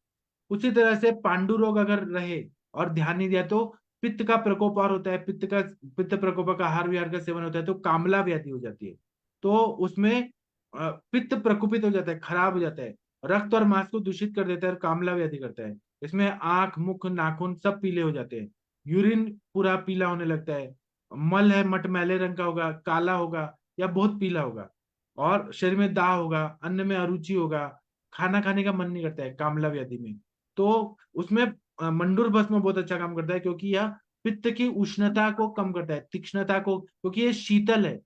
S2: उसी तरह से पांडु रोग अगर रहे और ध्यान नहीं दिया तो पित्त का प्रकोप और होता है, पित्त प्रकोप का आहार विहार का सेवन होता है तो कामला व्याधि हो जाती है। तो उसमें पित्त प्रकोपित हो जाता है, खराब हो जाता है, रक्त और मांस को दूषित कर देता है और कामला व्याधि करता है। इसमें आंख, मुख, नाखून सब पीले हो जाते हैं, यूरिन पूरा पीला होने लगता है, मल है मटमैले रंग का होगा, काला होगा या बहुत पीला होगा, और शरीर में दाह होगा, अन्न में अरुचि होगा, खाना खाने का मन नहीं करता है कामला व्याधि में। तो उसमें मंडूर भस्म बहुत अच्छा काम करता है, क्योंकि यह पित्त की उष्णता को कम करता है, तीक्ष्णता को, क्योंकि ये शीतल है,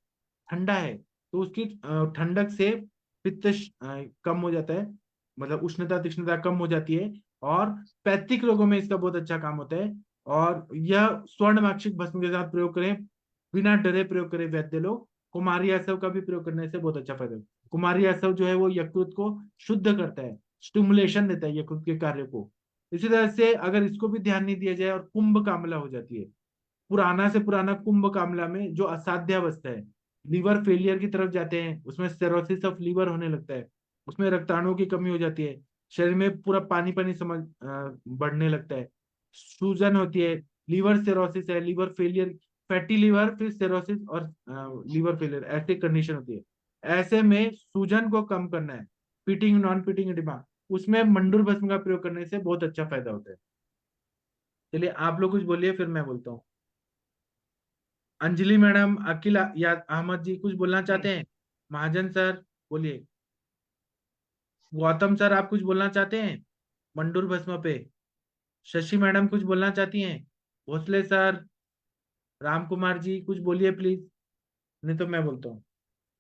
S2: ठंडा है, तो उसकी ठंडक से पित्त कम हो जाता है, मतलब उष्णता तीक्ष्णता कम हो जाती है। और पैतृक रोगों में इसका बहुत अच्छा काम होता है। और यह स्वर्णमाक्षिक भस्म के साथ प्रयोग करें, बिना डरे प्रयोग करें वैद्य लोग। कुमारी आसव का भी प्रयोग करने से बहुत अच्छा फायदा है। कुमारी आसव जो है वो यकृत को शुद्ध करता है, स्टिमुलेशन देता है यकृत के कार्य को। इसी तरह से अगर इसको भी ध्यान नहीं दिया जाए और कुंभ कामला हो जाती है, पुराना से पुराना कुंभ कामला में जो असाध्यावस्था है, लीवर फेलियर की तरफ जाते हैं, उसमें सेरोसिस ऑफ लीवर होने लगता है, उसमें रक्ताणुओं की कमी हो जाती है, शरीर में पूरा पानी पानी समझ बढ़ने लगता है, सूजन होती है, लीवर सिरोसिस है, लीवर फेलियर, फैटी लीवर, फिर सिरोसिस और लीवर फेलियर, ऐसी कंडीशन होती है। ऐसे में सूजन को कम करना है, पीटिंग नॉन पीटिंग एडिमा, उसमें मंडूर भस्म का प्रयोग करने से बहुत अच्छा फायदा होता है। चलिए आप लोग कुछ बोलिए, फिर मैं बोलता हूँ। अंजलि मैडम, अकील या अहमद जी कुछ बोलना चाहते हैं? महाजन सर बोलिए। गौतम सर आप कुछ बोलना चाहते हैं मंडूर भस्म पे? शशि मैडम कुछ बोलना चाहती हैं? भोसले सर, राम कुमार जी कुछ बोलिए प्लीज, नहीं तो मैं बोलता हूँ।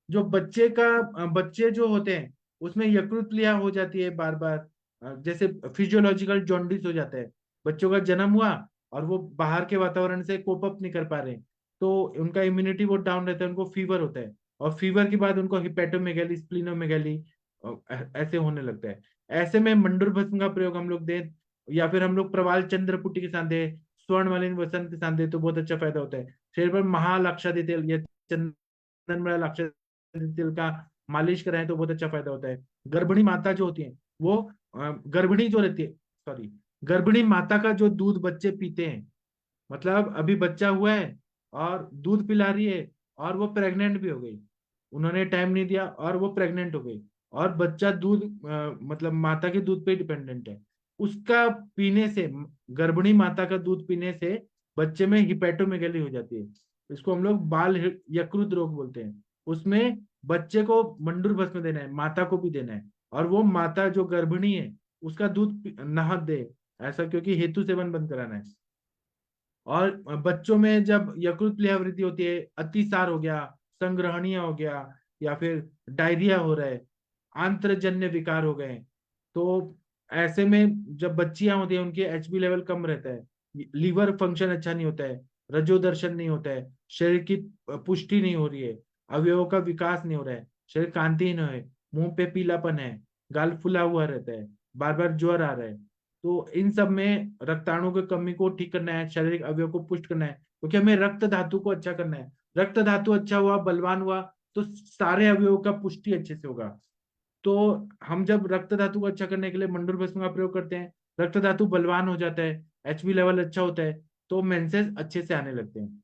S2: जो बच्चे जो होते हैं उसमें यकृत प्लीहा हो जाती है बार बार, जैसे फिजियोलॉजिकल जॉन्डिस हो जाता है। बच्चों का जन्म हुआ और वो बाहर के वातावरण से कोप अप नहीं कर पा रहे, तो उनका इम्यूनिटी बहुत डाउन रहता है, उनको फीवर होता है, और फीवर के बाद उनको हिपेटोमेगैली, स्प्लीनोमेगैली ऐसे होने लगता है। ऐसे में मंडूर भस्म का प्रयोग हम लोग दें, या फिर हम लोग प्रवाल चंद्रपुटी के साथ दें, स्वर्णमालिन वसंत के साथ दें, तो बहुत अच्छा फायदा होता है। शरीर पर महालक्षादि तेल या चंदन बड़ा तेल का मालिश कराएं तो बहुत अच्छा फायदा होता है। गर्भिणी माता जो होती है वो गर्भिणी जो रहती है, सॉरी, गर्भिणी माता का जो दूध बच्चे पीते हैं, मतलब अभी बच्चा हुआ है और दूध पिला रही है और वो प्रेग्नेंट भी हो गई, उन्होंने टाइम नहीं दिया और वो प्रेग्नेंट हो गई, और बच्चा दूध मतलब माता के दूध पे डिपेंडेंट है, उसका पीने से, गर्भिणी माता का दूध पीने से बच्चे में हिपेटोमेगैली हो जाती है। इसको हम लोग बाल यकृत रोग बोलते हैं। उसमें बच्चे को मंडूर भस्म देना है, माता को भी देना है, और वो माता जो गर्भिणी है उसका दूध नहत दे, ऐसा, क्योंकि हेतु सेवन बंद कराना है। और बच्चों में जब यकृत प्लीहा वृद्धि होती है, अतिसार हो गया, संग्रहणीय हो गया, या फिर डायरिया हो रहा है, आंत्रजन्य विकार हो गए, तो ऐसे में जब बच्चियां होती है उनके एचबी लेवल कम रहता है, लीवर फंक्शन अच्छा नहीं होता है, रजोदर्शन नहीं होता है, शरीर की पुष्टि नहीं हो रही है, अवयवों का विकास नहीं हो रहा है, शरीर कांतिहीन है, मुंह पे पीलापन है, गाल फुला हुआ रहता है, बार बार ज्वर आ रहा है, तो इन सब में रक्ताणु की कमी को ठीक करना है, शारीरिक अवयव को पुष्ट करना है, क्योंकि हमें रक्त धातु को अच्छा करना है। रक्त धातु अच्छा हुआ, बलवान हुआ, तो सारे अवयवों का पुष्टि अच्छे से होगा। तो हम जब रक्त धातु को अच्छा करने के लिए मंडूर भस्म का प्रयोग करते हैं, रक्त धातु बलवान हो जाता है, एचबी लेवल अच्छा होता है, तो मेंसेस अच्छे से आने लगते हैं।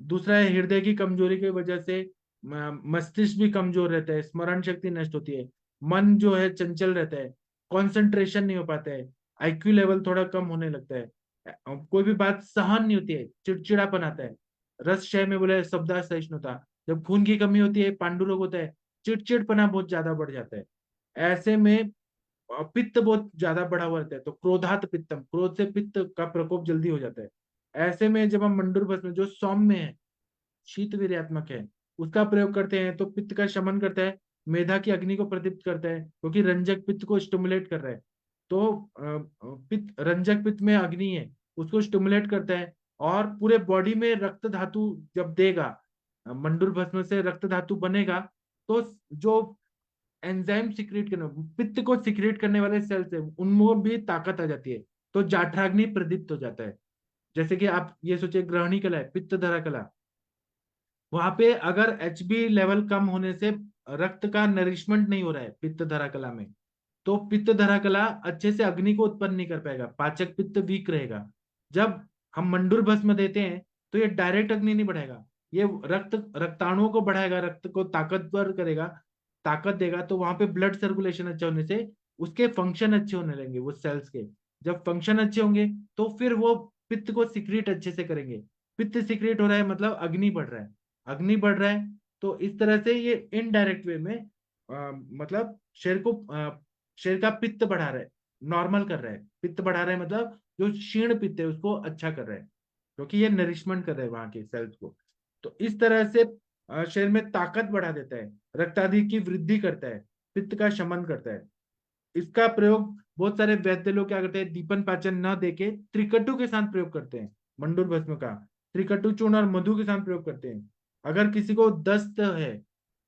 S2: दूसरा है हृदय की कमजोरी की वजह से मस्तिष्क भी कमजोर रहता है, स्मरण शक्ति नष्ट होती है, मन जो है चंचल रहता है, कंसंट्रेशन नहीं हो पाता है, आईक्यू लेवल थोड़ा कम होने लगता है, कोई भी बात सहन नहीं होती है, चिड़चिड़ापन आता है, रस क्षय में बोले शब्दा सहिष्णुता, जब खून की कमी होती है, पांडुरोग होता है, चिड़चिड़पना बहुत ज्यादा बढ़ जाता है। ऐसे में पित्त बहुत ज्यादा बढ़ा हुआ रहता है, तो क्रोधात पित्तम, क्रोध से पित्त का प्रकोप जल्दी हो जाता है। ऐसे में जब हम मंडूर भस्म जो सौम्य है, शीत वीर्यात्मक है, उसका प्रयोग करते हैं तो पित्त का शमन करता है, मेधा की अग्नि को प्रदीप्त करता है, क्योंकि रंजक पित्त को स्टिमुलेट कर रहा है। तो पित्त, रंजक पित्त में अग्नि है, उसको स्टिमुलेट करता है, और पूरे बॉडी में रक्त धातु जब देगा, मंडूर भस्म से रक्त धातु बनेगा, तो जो एंजाइम सिक्रेट करने, पित्त को सिक्रेट करने वाले सेल्स है, उनमें भी ताकत आ जाती है, तो जाठराग्नि प्रदीप्त हो जाता है। जैसे कि आप ये सोचिए, ग्रहणी कला है, पित्त धरा कला, वहां पे अगर एचबी लेवल कम होने से रक्त का नरिशमेंट नहीं हो रहा है पित्त धरा कला में, तो पित्त धरा कला अच्छे से अग्नि को उत्पन्न नहीं कर पाएगा, पाचक पित्त वीक रहेगा। जब हम मंडूर भस्म देते हैं तो ये डायरेक्ट अग्नि नहीं बढ़ाएगा, ये रक्ताणुओं को बढ़ाएगा, रक्त को ताकतवर करेगा, ताकत देगा, तो वहां पे ब्लड सर्कुलेशन अच्छा होने से उसके फंक्शन अच्छे होने लगेंगे, वो सेल्स के। जब फंक्शन अच्छे होंगे तो फिर वो पित्त को सिक्रीट अच्छे से करेंगे। पित्त सिक्रीट हो रहा है मतलब अग्नि बढ़ रहा है, अग्नि बढ़ रहा है, तो इस तरह से ये इनडायरेक्ट वे में मतलब शरीर का पित्त बढ़ा रहा है, नॉर्मल कर रहा है, पित्त बढ़ा रहा है, मतलब जो क्षीण पित्त है उसको अच्छा कर रहा है, क्योंकि ये नरिशमेंट कर रहा है वहां के सेल्स को। तो इस तरह से शरीर में ताकत बढ़ा देता है, रक्तादि की वृद्धि करता है, पित्त का शमन करता है। इसका प्रयोग बहुत सारे वैद्य लोग क्या करते हैं, दीपन पाचन न देके त्रिकटु के साथ प्रयोग करते हैं, मंडूर भस्म का त्रिकटु चूर्ण और मधु के साथ प्रयोग करते हैं। अगर किसी को दस्त है,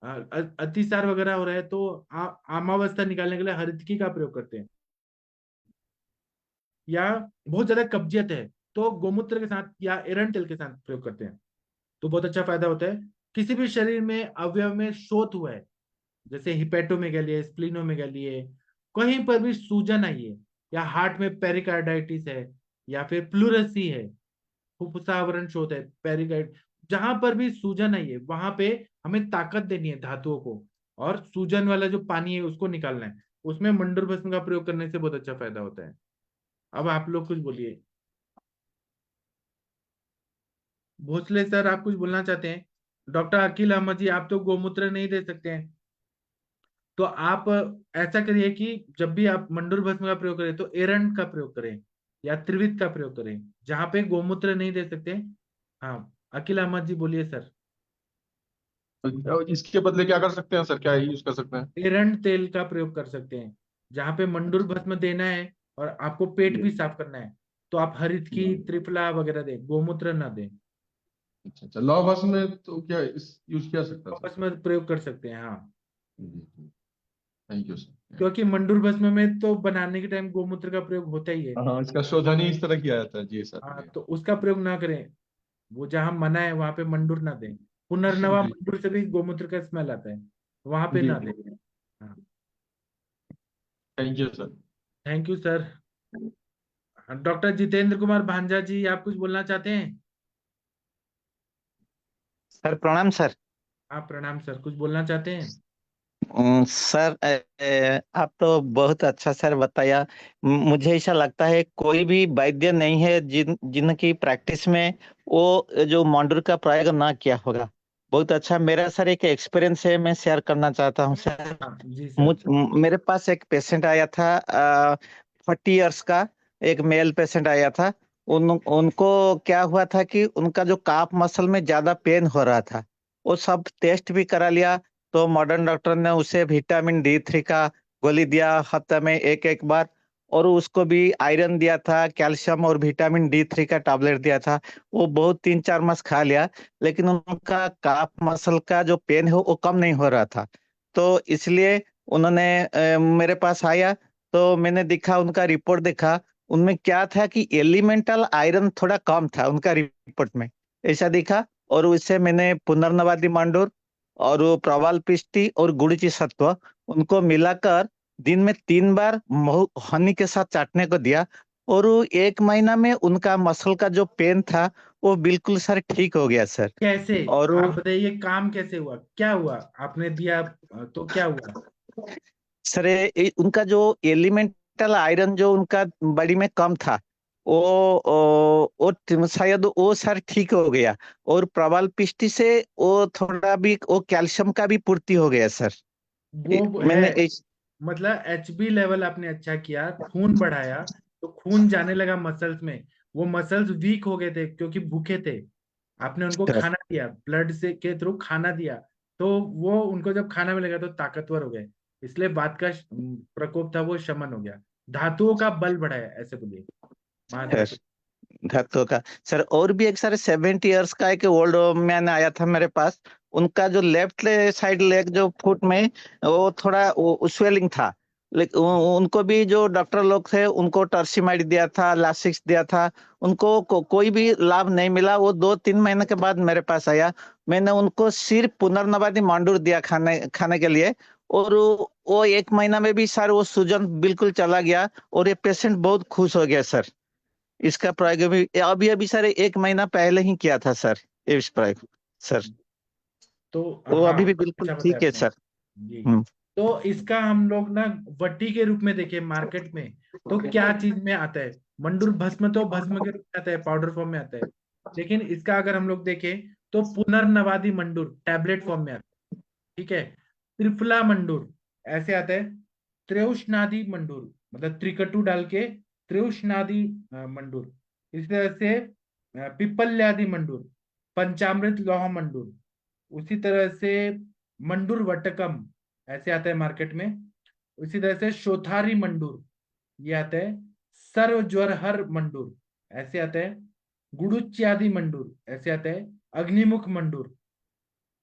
S2: अतिसार वगैरह हो रहा है, तो आमावस्था निकालने के लिए हरितकी का प्रयोग करते हैं। या बहुत ज्यादा कब्जियत है तो गोमूत्र के साथ या एरंड तेल के साथ प्रयोग करते हैं, तो बहुत अच्छा फायदा होता है। किसी भी शरीर में अवयव में शोथ हुआ है, जैसे हिपेटोमेगाली है, स्प्लीनोमेगाली है, कहीं पर भी सूजन आई है, या हार्ट में पेरिकार्डाइटिस है, या फिर प्लूरसी है, फुफ्फुसा आवरण शोथ है, पेरिकार्ड, जहां पर भी सूजन आई है वहां पे हमें ताकत देनी है धातुओं को, और सूजन वाला जो पानी है उसको निकालना है, उसमें मंडूर भस्म का प्रयोग करने से बहुत अच्छा फायदा होता है। अब आप लोग कुछ बोलिए। भोसले सर, आप कुछ बोलना चाहते हैं? डॉक्टर अकील अहमद जी, आप तो गोमूत्र नहीं दे सकते हैं, तो आप ऐसा करिए कि जब भी आप मंडूर भस्म का प्रयोग करें तो एरंड का प्रयोग करें या त्रिविध का प्रयोग करें, जहां पे गोमूत्र नहीं दे सकते। हाँ, अकील अहमद जी बोलिए सर।
S5: इसके बदले क्या कर सकते हैं सर, क्या यूज कर सकते हैं?
S2: एरंड तेल का प्रयोग कर सकते हैं, जहां पे मंडूर भस्म देना है और आपको पेट भी साफ करना है, तो आप हरित की त्रिफला वगैरह दें, गोमूत्र ना दें।
S5: अच्छा अच्छा, लौह भस्म में तो क्या इस यूज किया सकता है सर?
S2: भस्म प्रयोग कर सकते हैं, हाँ,
S5: थैंक यू सर।
S2: क्योंकि मंडूर भस्म में तो बनाने के टाइम गोमूत्र का प्रयोग होता ही है।
S5: हाँ, इसका शोधन ही इस तरह किया जाता है जी सर।
S2: हाँ, तो उसका प्रयोग ना करें, वो जहां मना है वहां पे मंडूर ना दें। पुनर्नवा
S5: जी
S2: मंडूर से भी गोमूत्र का स्मेल आता है, वहां पे
S5: जी,
S2: ना दें। हाँ,
S5: thank you sir.
S2: Thank you sir. Doctor Jitendra Kumar भांजा जी, आप कुछ बोलना चाहते हैं?
S6: सर प्रणाम सर।
S2: आप प्रणाम सर, कुछ बोलना चाहते हैं?
S6: सर आप तो बहुत अच्छा सर बताया। मुझे ऐसा लगता है कोई भी वैद्य नहीं है जिनकी प्रैक्टिस में वो जो मंडूर का प्रयोग ना किया होगा। बहुत अच्छा। मेरा सर एक एक्सपीरियंस है, मैं शेयर करना चाहता हूँ सर।
S2: हाँ जी सर।
S6: मेरे पास एक पेशेंट आया था 40 इयर्स का, एक मेल पेशेंट आया था। उनको क्या हुआ था कि उनका जो काफ मसल में ज्यादा पेन हो रहा था। वो सब टेस्ट भी करा लिया, तो मॉडर्न डॉक्टर ने उसे विटामिन D3 का गोली दिया हफ्ते में एक बार, और उसको भी आयरन दिया था, कैल्शियम और विटामिन D3 का टैबलेट दिया था। वो बहुत 3-4 मास खा लिया, लेकिन उनका काफ मसल का जो पेन है वो कम नहीं हो रहा था। तो इसलिए उन्होंने मेरे पास आया, तो मैंने देखा, उनका रिपोर्ट देखा, उनमें क्या था कि एलिमेंटल आयरन थोड़ा कम था उनका रिपोर्ट में, ऐसा दिखा। और उससे मैंने पुनर्नवादी मंडूर और वो प्रवाल पिष्टी और गुड़ची सत्व उनको मिलाकर दिन में 3 बार हनी के साथ चाटने को दिया, और वो 1 महीना में उनका मसल का जो पेन था वो बिल्कुल सर ठीक हो गया सर।
S2: कैसे,
S6: और
S2: आप बताइए, काम कैसे हुआ, क्या हुआ? आपने दिया तो क्या हुआ?
S6: सर उनका जो एलिमेंटल आयरन जो उनका बॉडी में कम था, वो शायद वो सर ठीक हो गया, और प्रवाल पिष्टी से वो थोड़ा भी वो कैल्शियम का भी पूर्ति हो गया सर।
S2: वो
S6: मैंने
S2: है, मतलब एचबी लेवल आपने अच्छा किया, खून बढ़ाया, तो खून जाने लगा मसल्स में, वो मसल्स वीक हो गए थे क्योंकि भूखे थे, आपने उनको खाना दिया, ब्लड से के थ्रू खाना दिया, तो वो उनको जब खाना मिलेगा तो ताकतवर हो गए, इसलिए बात का प्रकोप था वो शमन हो गया। धातुओं का बल बढ़ा है, ऐसे बोलिए, महाधातु।
S6: धातु का सर। और भी एक सर 70 इयर्स का एक ओल्ड मैन आया था मेरे पास। उनका जो लेफ्ट साइड लेग जो फुट में वो थोड़ा स्वेलिंग था, लेकिन उनको भी जो डॉक्टर लोग थे उनको टर्सीमाइड दिया था, लासिक्स दिया था। उनको कोई भी लाभ नहीं मिला। वो 2-3 महीने के बाद मेरे पास आया। मैंने उनको सिर्फ पुनर्नवादी मांडूर दिया खाने खाने के लिए, और वो 1 महीना में भी सर वो सूजन बिल्कुल चला गया, और ये पेशेंट बहुत खुश हो गया सर। इसका प्रयोग भी अभी अभी सर 1 महीना पहले ही किया था सर, इस प्रयोग सर।
S2: तो
S6: वो
S2: हाँ,
S6: अभी भी बिल्कुल
S2: अच्छा बताया
S6: ठीक है
S2: आपने
S6: सर।
S2: जी।
S6: हम्म।
S2: तो इसका हम लोग ना वट्टी के रूप में देखें मार्केट में, तो क्या चीज में आता है? मंडूर भस्म तो भस्म के रूप में आता है, पाउडर फॉर्म में आता है, लेकिन इसका अगर हम लोग देखें तो पुनर्नवादी मंडूर टैबलेट फॉर्म में आता है, ठीक है। त्रिफला मंडूर ऐसे आता है। त्रिउष्णादि मंडूर मतलब त्रिकटु डाल के त्रिउष्णादि मंडूर, इस तरह से पिपल्यादि मंडूर, पंचामृत लौह मंडूर, उसी तरह से मंडूर वटकम ऐसे आता है मार्केट में। उसी तरह से शोथारी मंडूर ये आता है। सर्व ज्वरहर मंडूर ऐसे आता है। गुडुच्यादि मंडूर ऐसे आता है। अग्निमुख मंडूर,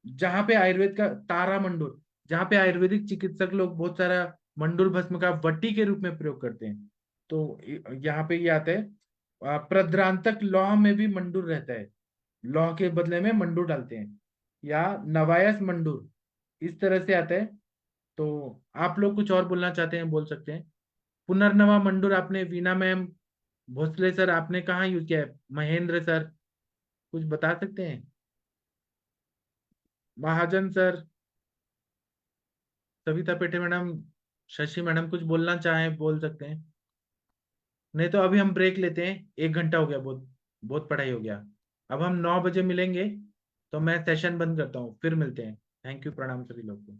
S2: जहां पे आयुर्वेद का तारा मंडूर, जहां पे आयुर्वेदिक चिकित्सक लोग बहुत सारा मंडूर भस्म का वट्टी के रूप में प्रयोग करते हैं, तो यहाँ पे ये आता है। प्रद्रांतक लौह में भी मंडूर रहता है, लौह के बदले में मंडूर डालते हैं, या नवायस मंडूर इस तरह से आता है। तो आप लोग कुछ और बोलना चाहते हैं बोल सकते हैं। पुनर्नवा मंडूर आपने वीना मैम, भोसले सर आपने कहाँ यूज किया है? महेंद्र सर कुछ बता सकते हैं? महाजन सर, सविता पेटे मैडम, शशि मैडम कुछ बोलना चाहें बोल सकते हैं, नहीं तो अभी हम ब्रेक लेते हैं। 1 घंटा हो गया, बहुत बहुत पढ़ाई हो गया। अब हम 9 बजे मिलेंगे, तो मैं सेशन बंद करता हूँ, फिर मिलते हैं। थैंक यू, प्रणाम सभी लोग को।